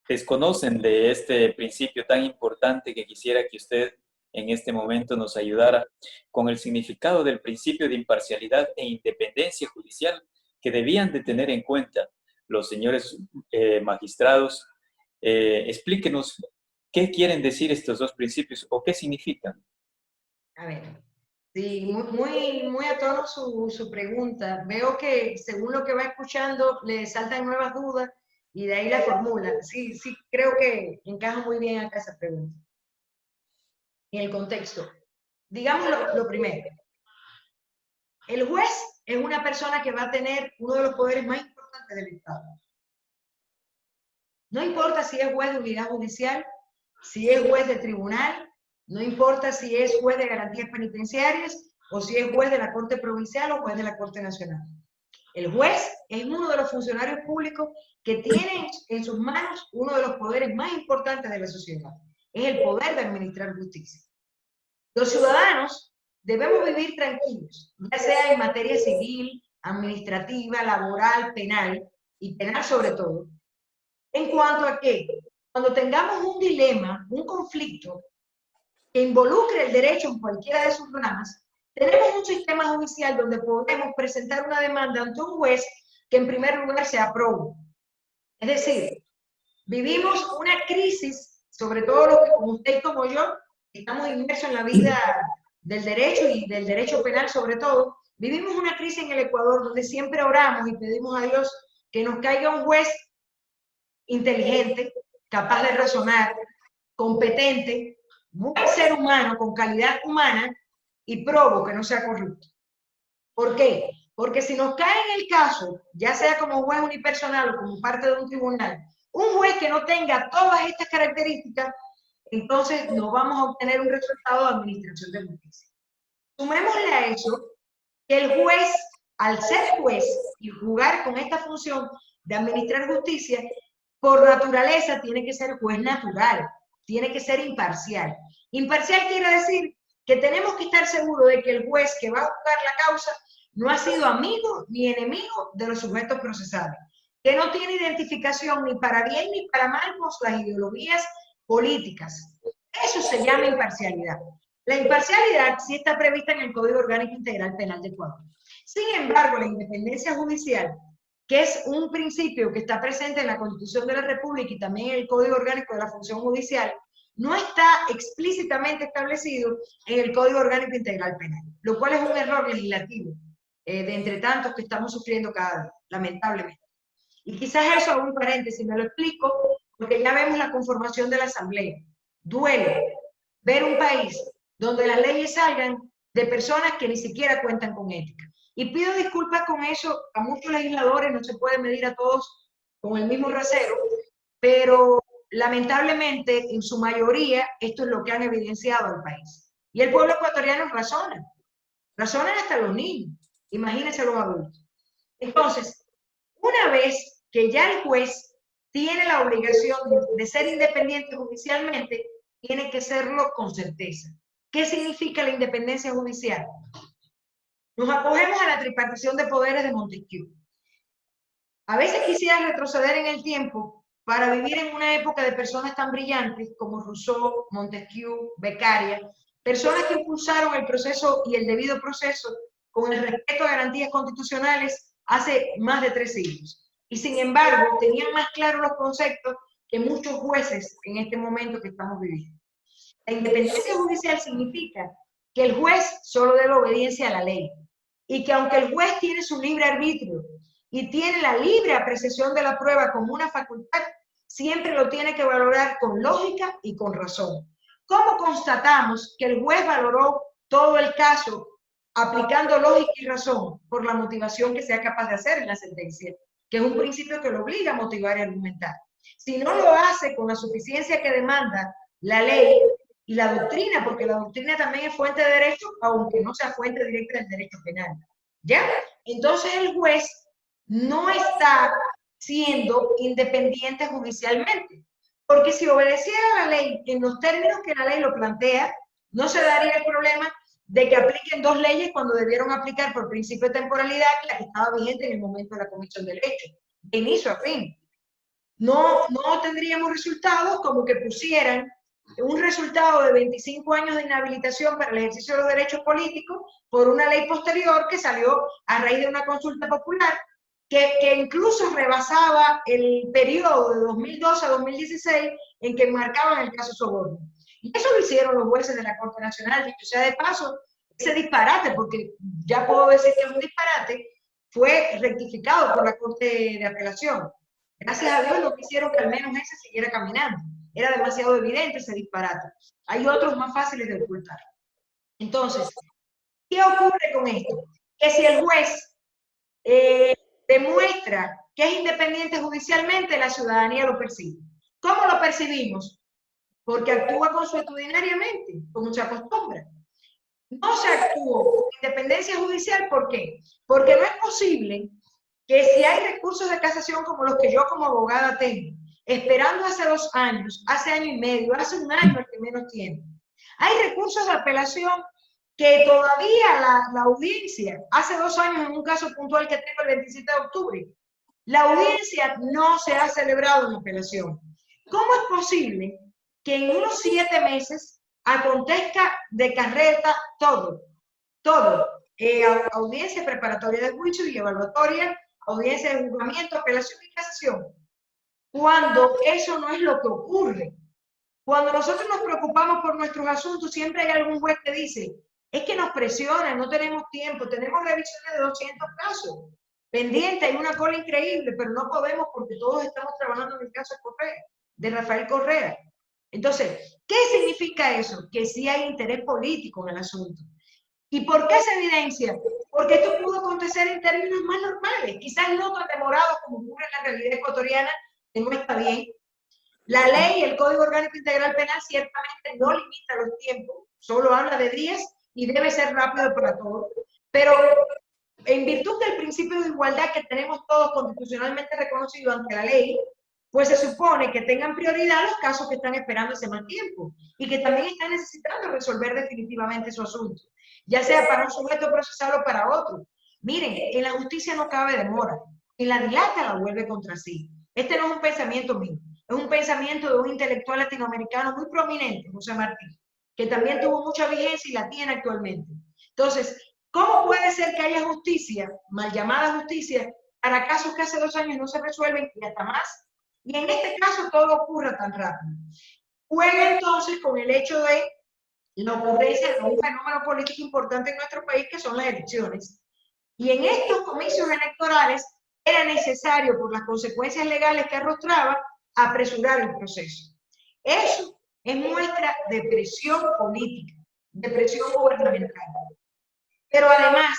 desconocen de este principio tan importante que quisiera que usted en este momento nos ayudara con el significado del principio de imparcialidad e independencia judicial que debían de tener en cuenta los señores magistrados. Explíquenos qué quieren decir estos dos principios o qué significan. A ver, sí, muy a tono su pregunta. Veo que según lo que va escuchando le saltan nuevas dudas y de ahí la formula. Sí, sí, creo que encaja muy bien acá esa pregunta. En el contexto. Digamos lo primero. El juez es una persona que va a tener uno de los poderes más importantes del Estado. No importa si es juez de unidad judicial, si es juez de tribunal, no importa si es juez de garantías penitenciarias o si es juez de la Corte Provincial o juez de la Corte Nacional. El juez es uno de los funcionarios públicos que tiene en sus manos uno de los poderes más importantes de la sociedad. Es el poder de administrar justicia. Los ciudadanos debemos vivir tranquilos, ya sea en materia civil, administrativa, laboral, penal, y penal sobre todo, en cuanto a que cuando tengamos un dilema, un conflicto que involucre el derecho en cualquiera de sus ramas, tenemos un sistema judicial donde podemos presentar una demanda ante un juez que en primer lugar se aprobe. Es decir, vivimos una crisis, sobre todo los que como usted y como yo, estamos inmersos en la vida del derecho y del derecho penal sobre todo, vivimos una crisis en el Ecuador donde siempre oramos y pedimos a Dios que nos caiga un juez inteligente, capaz de razonar, competente, buen ser humano, con calidad humana y probo que no sea corrupto. ¿Por qué? Porque si nos cae en el caso, ya sea como juez unipersonal o como parte de un tribunal, un juez que no tenga todas estas características, entonces no vamos a obtener un resultado de administración de justicia. Sumémosle a eso que el juez, al ser juez y jugar con esta función de administrar justicia, por naturaleza tiene que ser juez natural, tiene que ser imparcial. Imparcial quiere decir que tenemos que estar seguros de que el juez que va a juzgar la causa no ha sido amigo ni enemigo de los sujetos procesados, que no tiene identificación ni para bien ni para mal con las ideologías políticas. Eso se llama imparcialidad. La imparcialidad sí está prevista en el Código Orgánico Integral Penal de Ecuador. Sin embargo, la independencia judicial, que es un principio que está presente en la Constitución de la República y también en el Código Orgánico de la Función Judicial, no está explícitamente establecido en el Código Orgánico Integral Penal, lo cual es un error legislativo de entre tantos que estamos sufriendo cada día, lamentablemente. Y quizás eso, un paréntesis, me lo explico, porque ya vemos la conformación de la Asamblea. Duele ver un país donde las leyes salgan de personas que ni siquiera cuentan con ética. Y pido disculpas con eso, a muchos legisladores no se puede medir a todos con el mismo rasero, pero lamentablemente en su mayoría esto es lo que han evidenciado al país. Y el pueblo ecuatoriano razonan hasta los niños, imagínense los adultos. Entonces, una vez que ya el juez tiene la obligación de ser independiente judicialmente, tiene que serlo con certeza. ¿Qué significa la independencia judicial? Nos acogemos a la tripartición de poderes de Montesquieu. A veces quisiera retroceder en el tiempo para vivir en una época de personas tan brillantes como Rousseau, Montesquieu, Beccaria, personas que impulsaron el proceso y el debido proceso con el respeto a garantías constitucionales hace más de 3 siglos. Y sin embargo, tenían más claros los conceptos que muchos jueces en este momento que estamos viviendo. La independencia judicial significa que el juez solo debe obediencia a la ley y que aunque el juez tiene su libre arbitrio y tiene la libre apreciación de la prueba como una facultad, siempre lo tiene que valorar con lógica y con razón. ¿Cómo constatamos que el juez valoró todo el caso aplicando lógica y razón por la motivación que sea capaz de hacer en la sentencia, que es un principio que lo obliga a motivar y argumentar? Si no lo hace con la suficiencia que demanda la ley, y la doctrina, porque la doctrina también es fuente de derecho, aunque no sea fuente directa del derecho penal. ¿Ya? Entonces el juez no está siendo independiente judicialmente, porque si obedeciera la ley en los términos que la ley lo plantea, no se daría el problema de que apliquen dos leyes cuando debieron aplicar por principio de temporalidad la que estaba vigente en el momento de la comisión del hecho, de inicio a fin. No tendríamos resultados como que pusieran un resultado de 25 años de inhabilitación para el ejercicio de los derechos políticos por una ley posterior que salió a raíz de una consulta popular que incluso rebasaba el periodo de 2012 a 2016 en que enmarcaban el caso Soborno. Y eso lo hicieron los jueces de la Corte Nacional, dicho sea de paso, ese disparate, porque ya puedo decir que es un disparate, fue rectificado por la Corte de Apelación. Gracias a Dios lo que hicieron que al menos ese siguiera caminando. Era demasiado evidente ese disparate. Hay otros más fáciles de ocultar. Entonces, ¿qué ocurre con esto? Que si el juez demuestra que es independiente judicialmente, la ciudadanía lo percibe. ¿Cómo lo percibimos? Porque actúa consuetudinariamente, como se acostumbra. No se actúa con independencia judicial, ¿por qué? Porque no es posible que si hay recursos de casación como los que yo como abogada tengo, esperando hace 2 años, hace año y medio, hace un año el que menos tiene, hay recursos de apelación que todavía la audiencia, hace 2 años en un caso puntual que tengo el 27 de octubre, la audiencia no se ha celebrado en apelación. ¿Cómo es posible que en unos 7 meses acontezca de carreta todo? Audiencia preparatoria de juicio y evaluatoria, audiencia de juzgamiento, apelación y casación. Cuando eso no es lo que ocurre. Cuando nosotros nos preocupamos por nuestros asuntos, siempre hay algún juez que dice, es que nos presionan, no tenemos tiempo, tenemos revisiones de 200 casos pendientes, hay una cola increíble, pero no podemos porque todos estamos trabajando en el caso de Rafael Correa. Entonces, ¿qué significa eso? Que sí hay interés político en el asunto. ¿Y por qué se evidencia? Porque esto pudo acontecer en términos más normales, quizás no tan demorados como ocurre en la realidad ecuatoriana, que no está bien. La ley, el Código Orgánico Integral Penal, ciertamente no limita los tiempos, solo habla de días y debe ser rápido para todos. Pero en virtud del principio de igualdad que tenemos todos constitucionalmente reconocido ante la ley, pues se supone que tengan prioridad los casos que están esperando ese más tiempo y que también están necesitando resolver definitivamente su asunto, ya sea para un sujeto procesal o para otro. Miren, en la justicia no cabe demora, en la dilata la vuelve contra sí. Este no es un pensamiento mío, es un pensamiento de un intelectual latinoamericano muy prominente, José Martí, que también tuvo mucha vigencia y la tiene actualmente. Entonces, ¿cómo puede ser que haya justicia, mal llamada justicia, para casos que hace 2 años no se resuelven y hasta más? Y en este caso todo ocurre tan rápido. Juega entonces con el hecho de la ocurrencia de un fenómeno político importante en nuestro país, que son las elecciones. Y en estos comicios electorales era necesario, por las consecuencias legales que arrostraba, apresurar el proceso. Eso es muestra de presión política, de presión gubernamental. Pero además,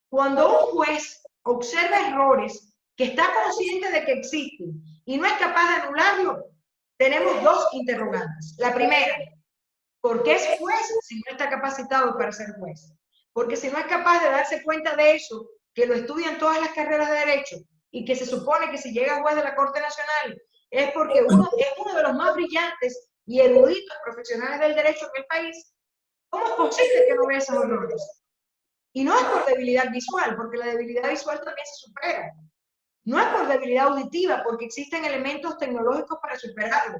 cuando un juez observa errores que está consciente de que existen y no es capaz de anularlo, tenemos 2 interrogantes. La primera, ¿por qué es juez si no está capacitado para ser juez? Porque si no es capaz de darse cuenta de eso, que lo estudian todas las carreras de derecho y que se supone que si llega juez de la Corte Nacional es porque uno es uno de los más brillantes y eruditos profesionales del derecho en el país, ¿cómo es posible que no vea esos errores? Y no es por debilidad visual, porque la debilidad visual también se supera. No es por debilidad auditiva, porque existen elementos tecnológicos para superarlo.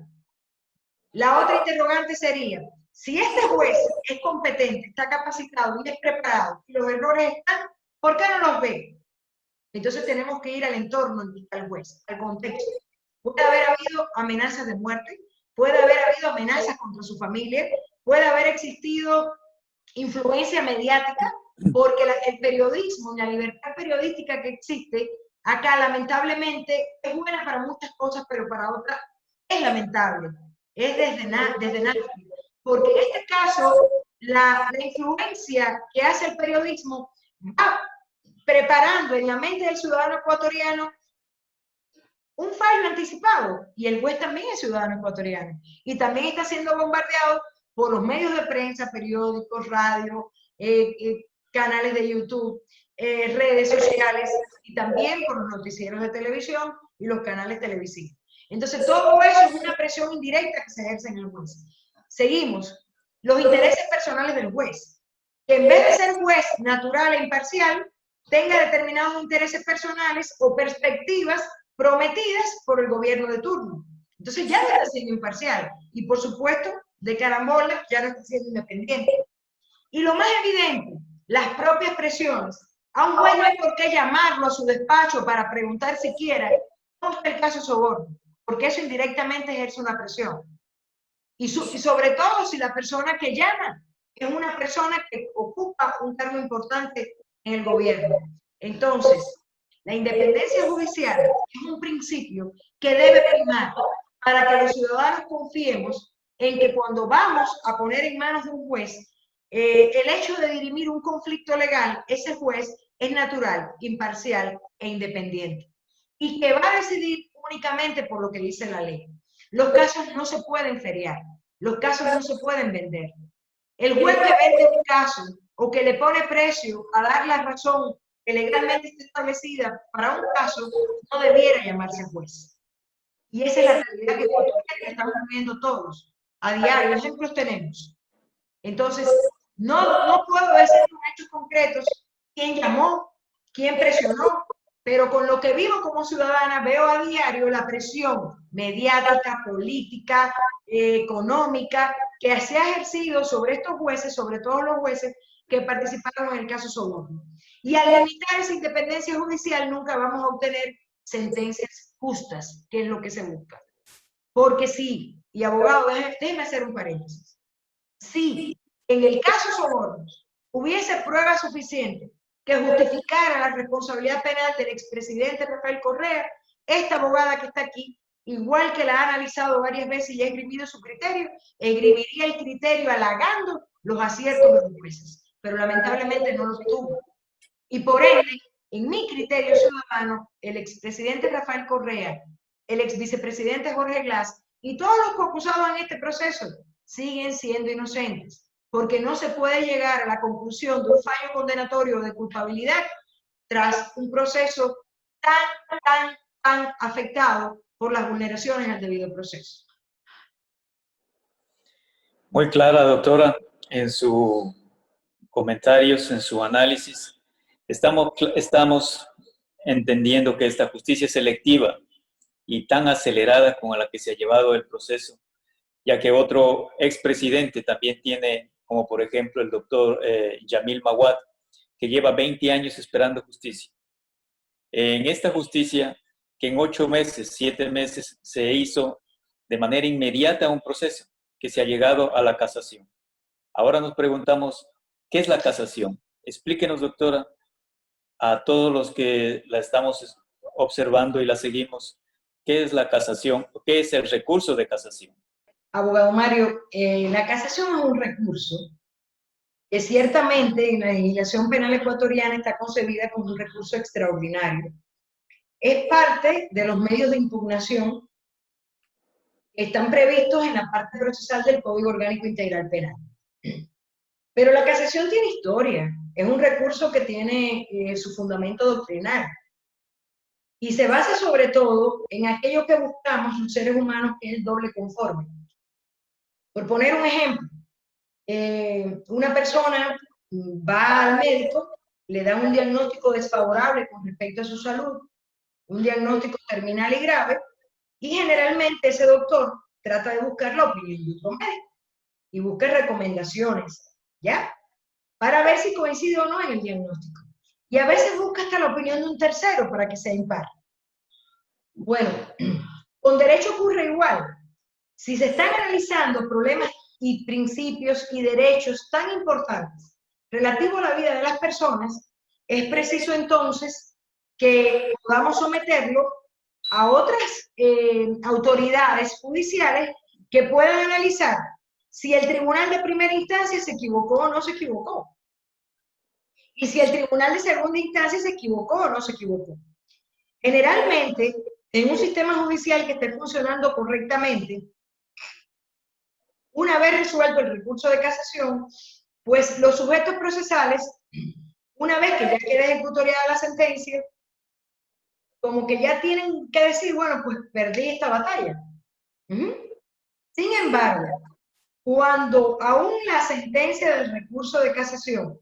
La otra interrogante sería, si este juez es competente, está capacitado y es preparado, y los errores están, ¿por qué no los ve? Entonces tenemos que ir al entorno al juez, al contexto. Puede haber habido amenazas de muerte, puede haber habido amenazas contra su familia, puede haber existido influencia mediática, porque el periodismo, la libertad periodística que existe acá, lamentablemente, es buena para muchas cosas, pero para otras es lamentable. Es desde nada, porque en este caso, la influencia que hace el periodismo va preparando en la mente del ciudadano ecuatoriano un fallo anticipado, y el juez también es ciudadano ecuatoriano, y también está siendo bombardeado por los medios de prensa, periódicos, radio, canales de YouTube, redes sociales y también por los noticieros de televisión y los canales televisivos. Entonces, todo eso es una presión indirecta que se ejerce en el juez. Seguimos. Los intereses personales del juez, que en vez de ser juez natural e imparcial, tenga determinados intereses personales o perspectivas prometidas por el gobierno de turno. Entonces ya no está siendo imparcial y, por supuesto, de carambola ya no está siendo independiente. Y lo más evidente, las propias presiones. A un juez no hay por qué llamarlo a su despacho para preguntar siquiera cómo está el caso soborno, porque eso indirectamente ejerce una presión. Y sobre todo si la persona que llama es una persona que ocupa un cargo importante en el gobierno. Entonces, la independencia judicial es un principio que debe primar para que los ciudadanos confiemos en que cuando vamos a poner en manos de un juez el hecho de dirimir un conflicto legal, ese juez es natural, imparcial e independiente. Y que va a decidir únicamente por lo que dice la ley. Los casos no se pueden feriar, los casos no se pueden vender. El juez que vende un caso o que le pone precio a dar la razón que legalmente está establecida para un caso no debiera llamarse juez. Y esa es la realidad que estamos viviendo todos. A diario, ejemplos tenemos. Entonces, no puedo decir con hechos concretos quién llamó, quién presionó, pero con lo que vivo como ciudadana veo a diario la presión mediática, política, económica, que se ha ejercido sobre estos jueces, sobre todo los jueces que participaron en el caso soborno. Y al limitar esa independencia judicial nunca vamos a obtener sentencias justas, que es lo que se busca. Porque sí, y abogado, déjeme hacer un paréntesis. Sí, en el caso soborno hubiese prueba suficiente que justificara la responsabilidad penal del expresidente Rafael Correa, esta abogada que está aquí, igual que la ha analizado varias veces y ha esgrimido su criterio, esgrimiría el criterio halagando los aciertos de los jueces, pero lamentablemente no los tuvo. Y por ende, en mi criterio ciudadano, el expresidente Rafael Correa, el exvicepresidente Jorge Glass y todos los acusados en este proceso siguen siendo inocentes, porque no se puede llegar a la conclusión de un fallo condenatorio de culpabilidad tras un proceso tan afectado por las vulneraciones al debido proceso. Muy clara, doctora, en sus comentarios, en su análisis. Estamos entendiendo que esta justicia selectiva y tan acelerada con la que se ha llevado el proceso, ya que otro expresidente también tiene, como por ejemplo el doctor Yamil Mawad, que lleva 20 años esperando justicia. En esta justicia, que en 8 meses, 7 meses, se hizo de manera inmediata un proceso que se ha llegado a la casación. Ahora nos preguntamos, ¿qué es la casación? Explíquenos, doctora, a todos los que la estamos observando y la seguimos, ¿qué es la casación? ¿Qué es el recurso de casación? Abogado Mario, la casación es un recurso que ciertamente en la legislación penal ecuatoriana está concebida como un recurso extraordinario. Es parte de los medios de impugnación que están previstos en la parte procesal del Código Orgánico Integral Penal. Pero la casación tiene historia, es un recurso que tiene su fundamento doctrinal y se basa sobre todo en aquello que buscamos los seres humanos, que es el doble conforme. Por poner un ejemplo, una persona va al médico, le da un diagnóstico desfavorable con respecto a su salud, un diagnóstico terminal y grave, y generalmente ese doctor trata de buscar la opinión de otro médico y busca recomendaciones, ¿ya? Para ver si coincide o no en el diagnóstico. Y a veces busca hasta la opinión de un tercero para que sea impar. Bueno, con derecho ocurre igual. Si se están analizando problemas y principios y derechos tan importantes relativos a la vida de las personas, es preciso entonces que podamos someterlo a otras autoridades judiciales que puedan analizar si el tribunal de primera instancia se equivocó o no se equivocó. Y si el tribunal de segunda instancia se equivocó o no se equivocó. Generalmente, en un sistema judicial que esté funcionando correctamente, una vez resuelto el recurso de casación, pues los sujetos procesales, una vez que ya queda ejecutoriada la sentencia, como que ya tienen que decir, bueno, pues perdí esta batalla. Sin embargo, cuando aún la sentencia del recurso de casación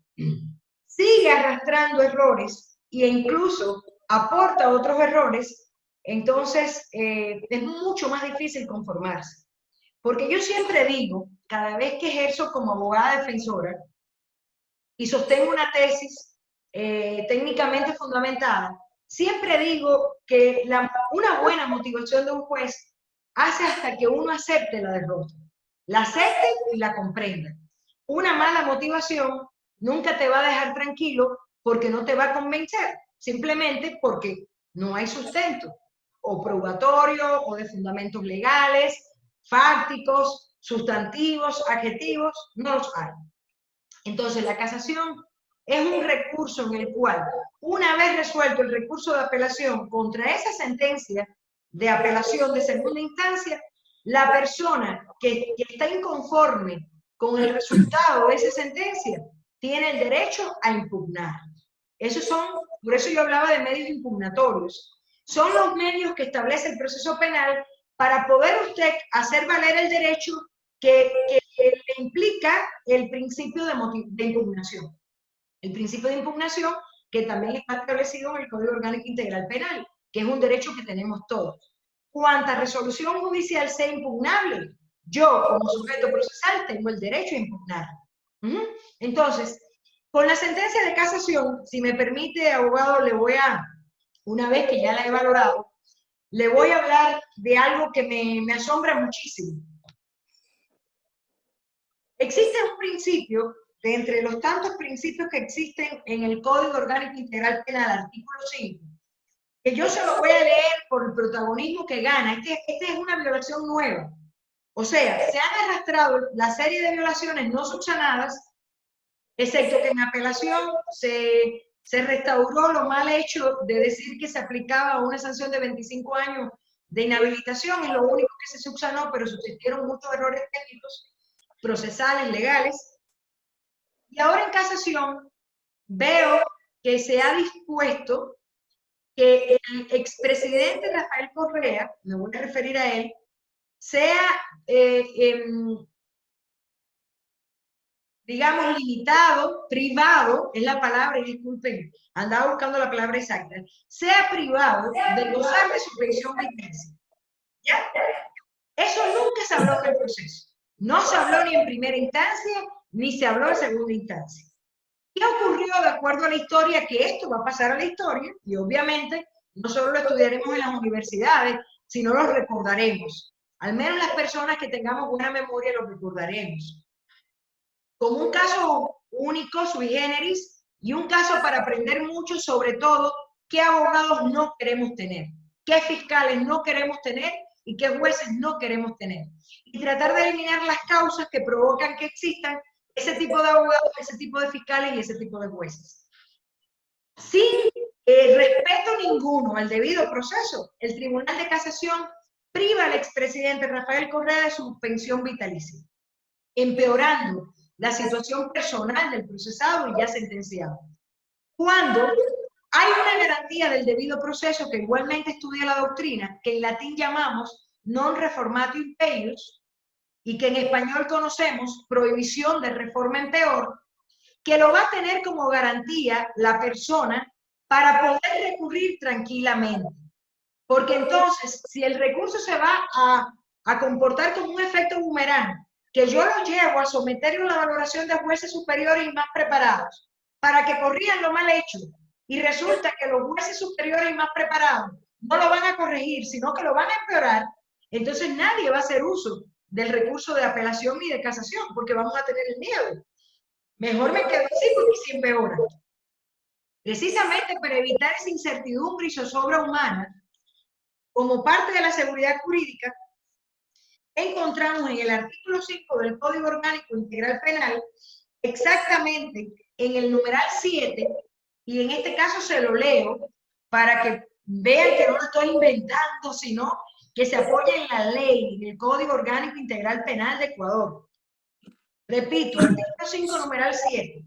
sigue arrastrando errores e incluso aporta otros errores, entonces es mucho más difícil conformarse. Porque yo siempre digo, cada vez que ejerzo como abogada defensora y sostengo una tesis técnicamente fundamentada, siempre digo que una buena motivación de un juez hace hasta que uno acepte la derrota, la acepte y la comprenda. Una mala motivación nunca te va a dejar tranquilo porque no te va a convencer, simplemente porque no hay sustento, o probatorio, o de fundamentos legales, fácticos, sustantivos, adjetivos, no los hay. Entonces, la casación es un recurso en el cual, una vez resuelto el recurso de apelación contra esa sentencia de apelación de segunda instancia, la persona que está inconforme con el resultado de esa sentencia tiene el derecho a impugnar. Por eso yo hablaba de medios impugnatorios. Son los medios que establece el proceso penal para poder usted hacer valer el derecho que le implica el principio de impugnación. El principio de impugnación que también está establecido en el Código Orgánico Integral Penal, que es un derecho que tenemos todos. Cuanta resolución judicial sea impugnable, yo como sujeto procesal tengo el derecho a impugnar. Entonces, con la sentencia de casación, si me permite, abogado, una vez que ya la he valorado, le voy a hablar de algo que me asombra muchísimo. Existe un principio, de entre los tantos principios que existen en el Código Orgánico Integral Penal, artículo 5, que yo se lo voy a leer por el protagonismo que gana. Este es una violación nueva. O sea, se han arrastrado la serie de violaciones no subsanadas, excepto que en apelación se restauró lo mal hecho de decir que se aplicaba una sanción de 25 años de inhabilitación, es lo único que se subsanó, pero subsistieron muchos errores técnicos, procesales, legales. Y ahora en casación veo que se ha dispuesto que el expresidente Rafael Correa, me voy a referir a él, sea, digamos, limitado, privado, es la palabra, y disculpen, andaba buscando la palabra exacta, sea privado de gozar de su pensión vitalicia. ¿Ya? Eso nunca se habló en el proceso. No se habló ni en primera instancia, ni se habló en segunda instancia. ¿Qué ocurrió de acuerdo a la historia? Que esto va a pasar a la historia y obviamente no solo lo estudiaremos en las universidades, sino lo recordaremos. Al menos las personas que tengamos buena memoria lo recordaremos. Como un caso único, sui generis, y un caso para aprender mucho, sobre todo, qué abogados no queremos tener, qué fiscales no queremos tener y qué jueces no queremos tener. Y tratar de eliminar las causas que provocan que existan ese tipo de abogados, ese tipo de fiscales y ese tipo de jueces. Sin respeto ninguno al debido proceso, el Tribunal de Casación priva al expresidente Rafael Correa de su pensión vitalicia, empeorando la situación personal del procesado y ya sentenciado. Cuando hay una garantía del debido proceso que igualmente estudia la doctrina, que en latín llamamos non reformatio imperius, y que en español conocemos prohibición de reforma en peor, que lo va a tener como garantía la persona para poder recurrir tranquilamente. Porque entonces, si el recurso se va a comportar como un efecto boomerang, que yo lo llevo a someterlo a la valoración de jueces superiores y más preparados, para que corrijan lo mal hecho, y resulta que los jueces superiores y más preparados no lo van a corregir, sino que lo van a empeorar, entonces nadie va a hacer uso del recurso de apelación ni de casación, porque vamos a tener el miedo. Mejor me quedo así porque sí empeora. Precisamente para evitar esa incertidumbre y zozobra humana, como parte de la seguridad jurídica, encontramos en el artículo 5 del Código Orgánico Integral Penal, exactamente en el numeral 7, y en este caso se lo leo para que vean que no lo estoy inventando, sino que se apoya en la ley, en el Código Orgánico Integral Penal de Ecuador. Repito, artículo 5, numeral 7.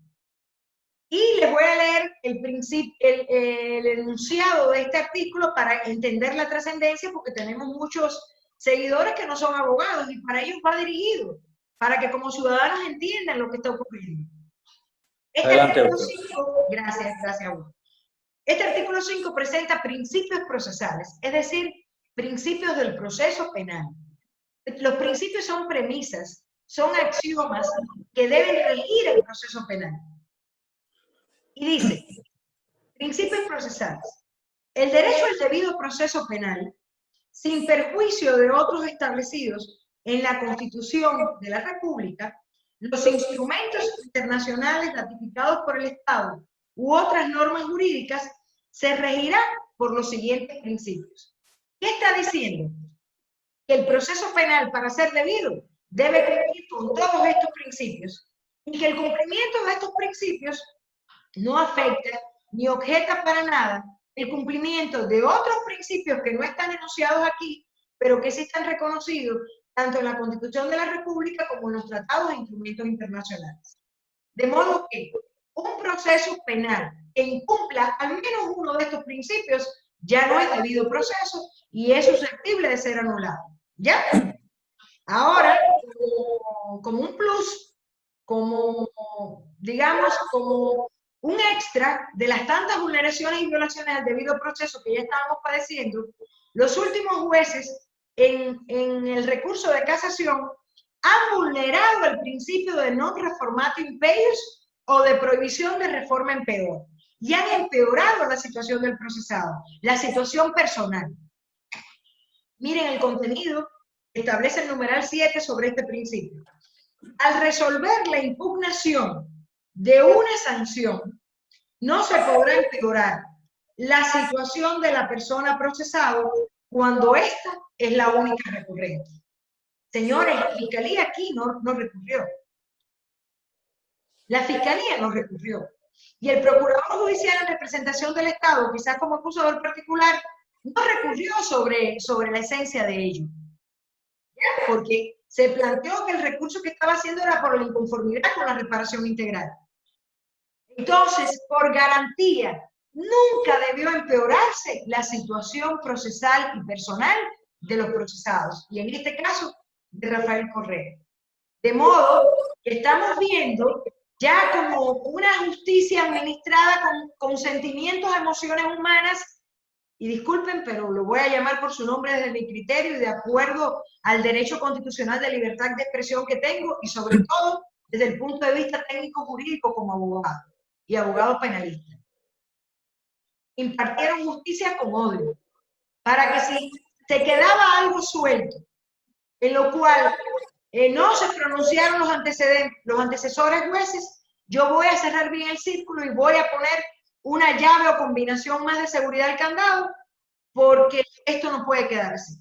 Y les voy a leer el enunciado de este artículo para entender la trascendencia, porque tenemos muchos seguidores que no son abogados y para ellos va dirigido, para que como ciudadanos entiendan lo que está ocurriendo. Adelante, Artículo doctor. 5, gracias a vos. Este artículo 5 presenta principios procesales, es decir, principios del proceso penal. Los principios son premisas, son axiomas que deben regir el proceso penal. Y dice, principios procesales. El derecho al debido proceso penal, sin perjuicio de otros establecidos en la Constitución de la República, los instrumentos internacionales ratificados por el Estado u otras normas jurídicas, se regirá por los siguientes principios. ¿Qué está diciendo? Que el proceso penal, para ser debido, debe cumplir con todos estos principios y que el cumplimiento de estos principios no afecta ni objeta para nada el cumplimiento de otros principios que no están enunciados aquí, pero que sí están reconocidos tanto en la Constitución de la República como en los tratados e instrumentos internacionales. De modo que un proceso penal que incumpla al menos uno de estos principios ya no es debido proceso y es susceptible de ser anulado. ¿Ya? Ahora, como un plus, como, digamos, como un extra de las tantas vulneraciones y violaciones al debido proceso que ya estábamos padeciendo, los últimos jueces en el recurso de casación han vulnerado el principio de non reformatio impeius o de prohibición de reforma en peor, y han empeorado la situación del procesado, la situación personal. Miren el contenido, establece el numeral 7 sobre este principio. Al resolver la impugnación de una sanción, no se podrá empeorar la situación de la persona procesada cuando esta es la única recurrente. Señores, la Fiscalía aquí no recurrió. La Fiscalía no recurrió. Y el Procurador Judicial en representación del Estado, quizás como acusador particular, no recurrió sobre la esencia de ello. ¿Ya? Porque se planteó que el recurso que estaba haciendo era por la inconformidad con la reparación integral. Entonces, por garantía, nunca debió empeorarse la situación procesal y personal de los procesados, y en este caso, de Rafael Correa. De modo que estamos viendo ya como una justicia administrada con sentimientos, emociones humanas, y disculpen, pero lo voy a llamar por su nombre desde mi criterio y de acuerdo al derecho constitucional de libertad de expresión que tengo, y sobre todo desde el punto de vista técnico-jurídico como abogado y abogado penalista. Impartieron justicia con odio, para que si se quedaba algo suelto, en lo cual no se pronunciaron los antecesores jueces, yo voy a cerrar bien el círculo y voy a poner una llave o combinación más de seguridad al candado, porque esto no puede quedar así.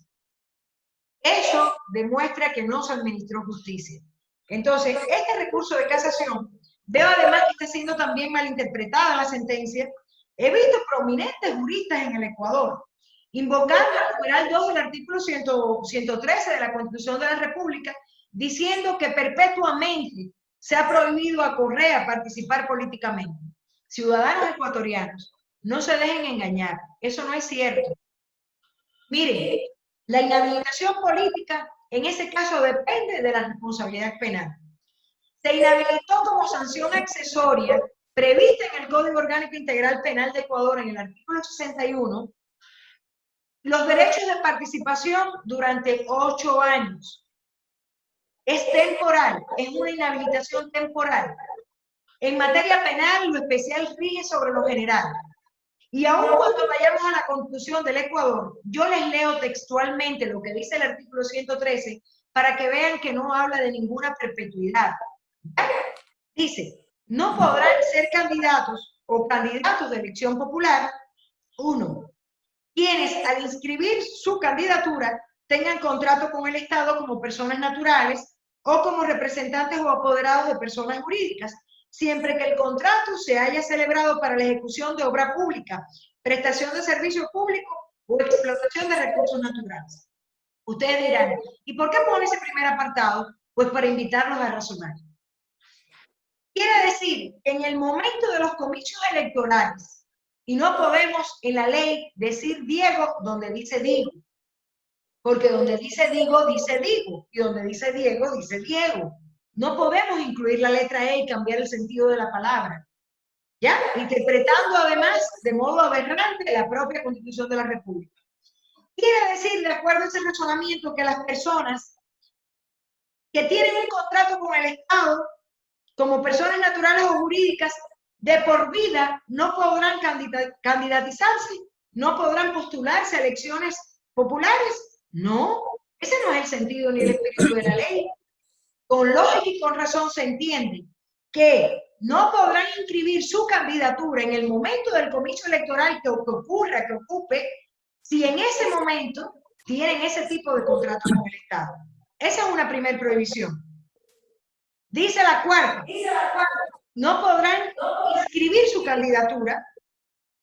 Eso demuestra que no se administró justicia. Entonces, este recurso de casación, veo además que está siendo también malinterpretada la sentencia. He visto prominentes juristas en el Ecuador invocando el numeral 2 del artículo 113 de la Constitución de la República, diciendo que perpetuamente se ha prohibido a Correa participar políticamente. Ciudadanos ecuatorianos, no se dejen engañar, eso no es cierto. Miren, la inhabilitación política en ese caso depende de la responsabilidad penal. Se inhabilitó como sanción accesoria prevista en el Código Orgánico Integral Penal de Ecuador en el artículo 61 los derechos de participación durante 8 años. Es temporal, es una inhabilitación temporal. En materia penal, lo especial rige sobre lo general. Y aún cuando vayamos a la Constitución del Ecuador, yo les leo textualmente lo que dice el artículo 113 para que vean que no habla de ninguna perpetuidad. Dice, no podrán ser candidatos o candidatos de elección popular, 1, quienes al inscribir su candidatura tengan contrato con el Estado como personas naturales o como representantes o apoderados de personas jurídicas, siempre que el contrato se haya celebrado para la ejecución de obra pública, prestación de servicio público o explotación de recursos naturales. Ustedes dirán, ¿y por qué pone ese primer apartado? Pues para invitarlos a razonar. Quiere decir que en el momento de los comicios electorales, y no podemos en la ley decir Diego donde dice Diego, porque donde dice Diego, y donde dice Diego, dice Diego. No podemos incluir la letra E y cambiar el sentido de la palabra, ¿ya? Interpretando además de modo aberrante la propia Constitución de la República. Quiere decir, de acuerdo a ese razonamiento, que las personas que tienen un contrato con el Estado, como personas naturales o jurídicas, de por vida no podrán candidatizarse, no podrán postularse a elecciones populares. No, ese no es el sentido ni el espíritu de la ley. Con lógica y con razón se entiende que no podrán inscribir su candidatura en el momento del comicio electoral que ocurra, que ocupe, si en ese momento tienen ese tipo de contrato con el Estado. Esa es una primera prohibición. Dice la cuarta, no podrán inscribir su candidatura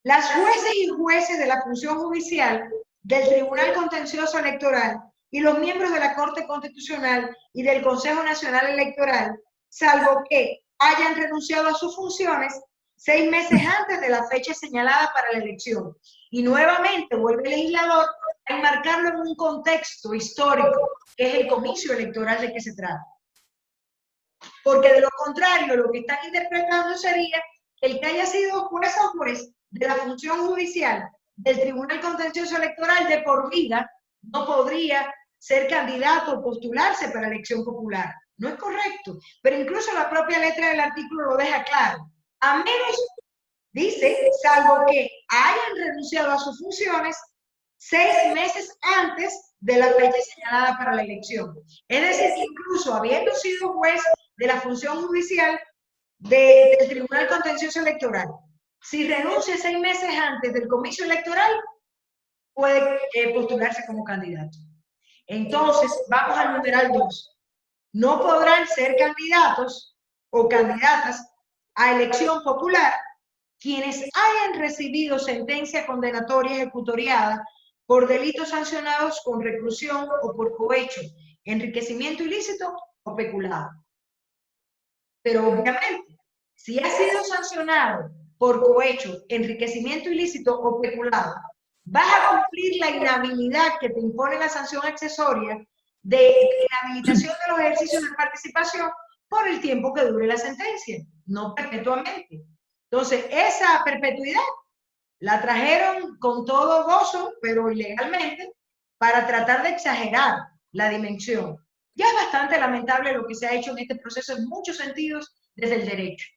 las jueces y jueces de la función judicial, del Tribunal Contencioso Electoral y los miembros de la Corte Constitucional y del Consejo Nacional Electoral, salvo que hayan renunciado a sus funciones 6 meses antes de la fecha señalada para la elección. Y nuevamente vuelve el legislador a enmarcarlo en un contexto histórico, que es el comicio electoral de que se trata. Porque de lo contrario, lo que están interpretando sería el que haya sido juez o juez de la función judicial del Tribunal Contencioso Electoral de por vida no podría ser candidato o postularse para elección popular. No es correcto, pero incluso la propia letra del artículo lo deja claro. A menos, dice, salvo que hayan renunciado a sus funciones 6 meses antes de la fecha señalada para la elección. Es decir, que incluso habiendo sido juez de la función judicial del Tribunal Contencioso Electoral, si renuncia 6 meses antes del comicio electoral, puede postularse como candidato. Entonces, vamos al numeral 2. No podrán ser candidatos o candidatas a elección popular quienes hayan recibido sentencia condenatoria ejecutoriada por delitos sancionados con reclusión o por cohecho, enriquecimiento ilícito o peculado. Pero obviamente, si ha sido sancionado por cohecho, enriquecimiento ilícito o peculado, vas a cumplir la inhabilidad que te impone la sanción accesoria de inhabilitación de los ejercicios de participación por el tiempo que dure la sentencia, no perpetuamente. Entonces, esa perpetuidad la trajeron con todo gozo, pero ilegalmente, para tratar de exagerar la dimensión. Ya es bastante lamentable lo que se ha hecho en este proceso en muchos sentidos desde el derecho.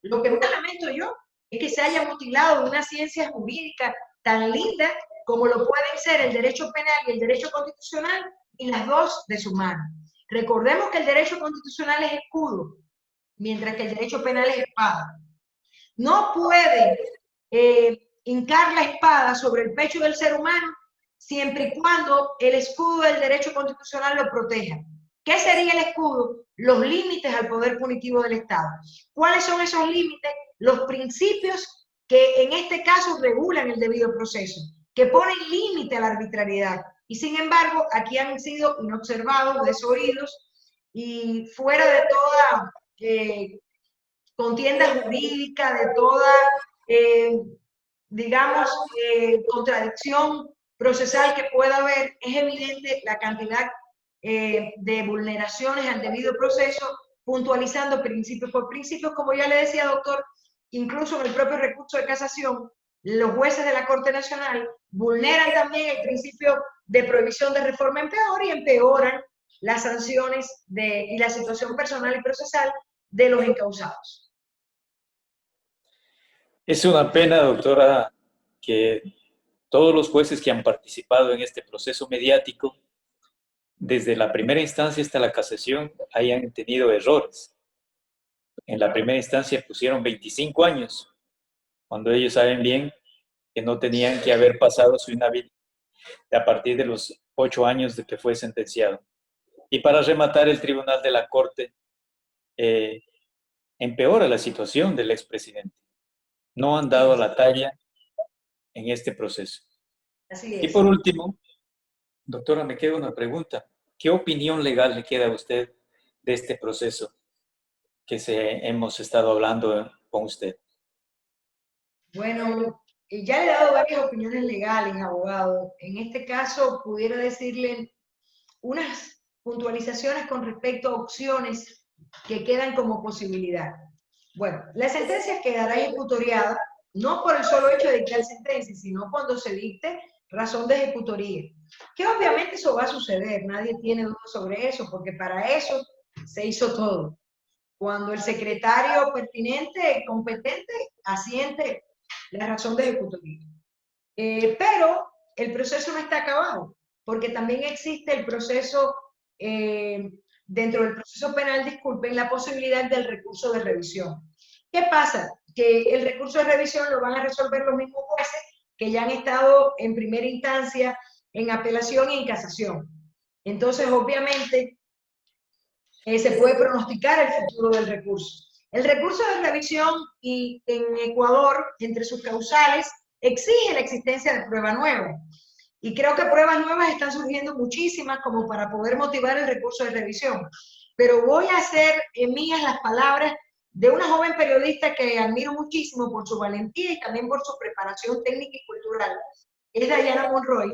Lo que más lamento yo es que se haya mutilado una ciencia jurídica tan linda como lo pueden ser el derecho penal y el derecho constitucional, y las dos de su mano. Recordemos que el derecho constitucional es escudo, mientras que el derecho penal es espada. No puede hincar la espada sobre el pecho del ser humano siempre y cuando el escudo del derecho constitucional lo proteja. ¿Qué sería el escudo? Los límites al poder punitivo del Estado. ¿Cuáles son esos límites? Los principios que en este caso regulan el debido proceso, que ponen límite a la arbitrariedad. Y sin embargo, aquí han sido inobservados, desoídos y fuera de toda contienda jurídica, de toda, digamos, contradicción procesal que pueda haber. Es evidente la cantidad de vulneraciones al debido proceso, puntualizando principios por principios, como ya le decía, doctor, incluso en el propio recurso de casación, los jueces de la Corte Nacional vulneran también el principio de prohibición de reforma en peor y empeoran las sanciones y la situación personal y procesal de los encausados. Es una pena, doctora, que todos los jueces que han participado en este proceso mediático, desde la primera instancia hasta la casación, hayan tenido errores. En la primera instancia pusieron 25 años, cuando ellos saben bien que no tenían que haber pasado su inhabilidad a partir de los 8 años de que fue sentenciado. Y para rematar, el Tribunal de la Corte empeora la situación del expresidente. No han dado la talla en este proceso. Así es. Y por último, Doctora, me queda una pregunta. ¿Qué opinión legal le queda a usted de este proceso que hemos estado hablando con usted? Bueno, ya le he dado varias opiniones legales, abogado. En este caso, pudiera decirle unas puntualizaciones con respecto a opciones que quedan como posibilidad. Bueno, la sentencia quedará ejecutoriada no por el solo hecho de dictar sentencia, sino cuando se dicte razón de ejecutoría. Que obviamente eso va a suceder, nadie tiene duda sobre eso, porque para eso se hizo todo. Cuando el secretario pertinente, competente, asiente la razón de ejecutoría. Pero el proceso no está acabado, porque también existe el proceso, dentro del proceso penal, disculpen, la posibilidad del recurso de revisión. ¿Qué pasa? Que el recurso de revisión lo van a resolver los mismos jueces que ya han estado en primera instancia, en apelación y en casación. Entonces, obviamente, se puede pronosticar el futuro del recurso. El recurso de revisión y en Ecuador, entre sus causales, exige la existencia de prueba nueva. Y creo que pruebas nuevas están surgiendo muchísimas como para poder motivar el recurso de revisión. Pero voy a hacer mías las palabras de una joven periodista que admiro muchísimo por su valentía y también por su preparación técnica y cultural. Es Dayana Monroy,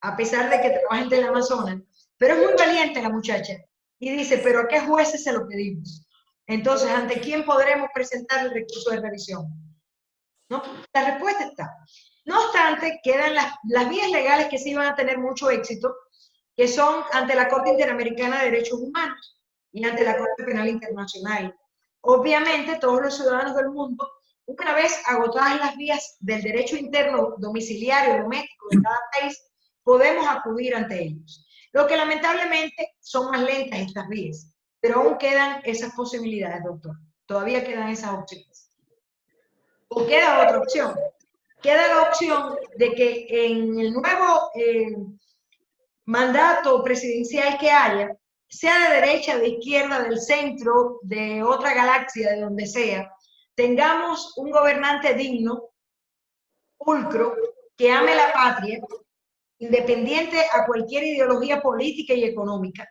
a pesar de que trabaja en Teleamazonas, pero es muy valiente la muchacha. Y dice, ¿pero a qué jueces se lo pedimos? Entonces, ¿ante quién podremos presentar el recurso de revisión? ¿No? La respuesta está. No obstante, quedan las vías legales que sí van a tener mucho éxito, que son ante la Corte Interamericana de Derechos Humanos y ante la Corte Penal Internacional. Obviamente, todos los ciudadanos del mundo, una vez agotadas las vías del derecho interno domiciliario, doméstico de cada país, podemos acudir ante ellos. Lo que lamentablemente son más lentas estas vías, pero aún quedan esas posibilidades, doctor. Todavía quedan esas opciones. ¿O queda otra opción? Queda la opción de que en el nuevo mandato presidencial que haya, sea de derecha, de izquierda, del centro, de otra galaxia, de donde sea, tengamos un gobernante digno, pulcro, que ame la patria, independiente a cualquier ideología política y económica,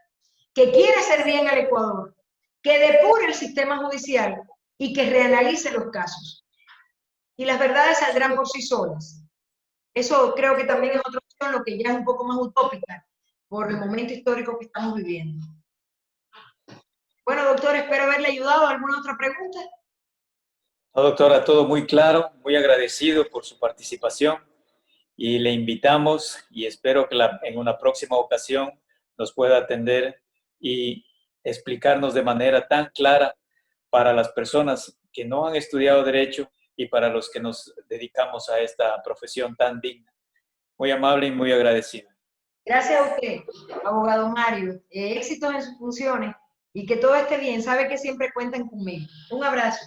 que quiere hacer bien al Ecuador, que depure el sistema judicial y que reanalice los casos. Y las verdades saldrán por sí solas. Eso creo que también es otra opción, lo que ya es un poco más utópica por el momento histórico que estamos viviendo. Bueno, doctor, espero haberle ayudado. ¿Alguna otra pregunta? No, doctora, todo muy claro, muy agradecido por su participación y le invitamos y espero que en una próxima ocasión nos pueda atender y explicarnos de manera tan clara para las personas que no han estudiado derecho y para los que nos dedicamos a esta profesión tan digna. Muy amable y muy agradecido. Gracias a usted, abogado Mario. Éxitos en sus funciones y que todo esté bien. Sabe que siempre cuentan conmigo. Un abrazo.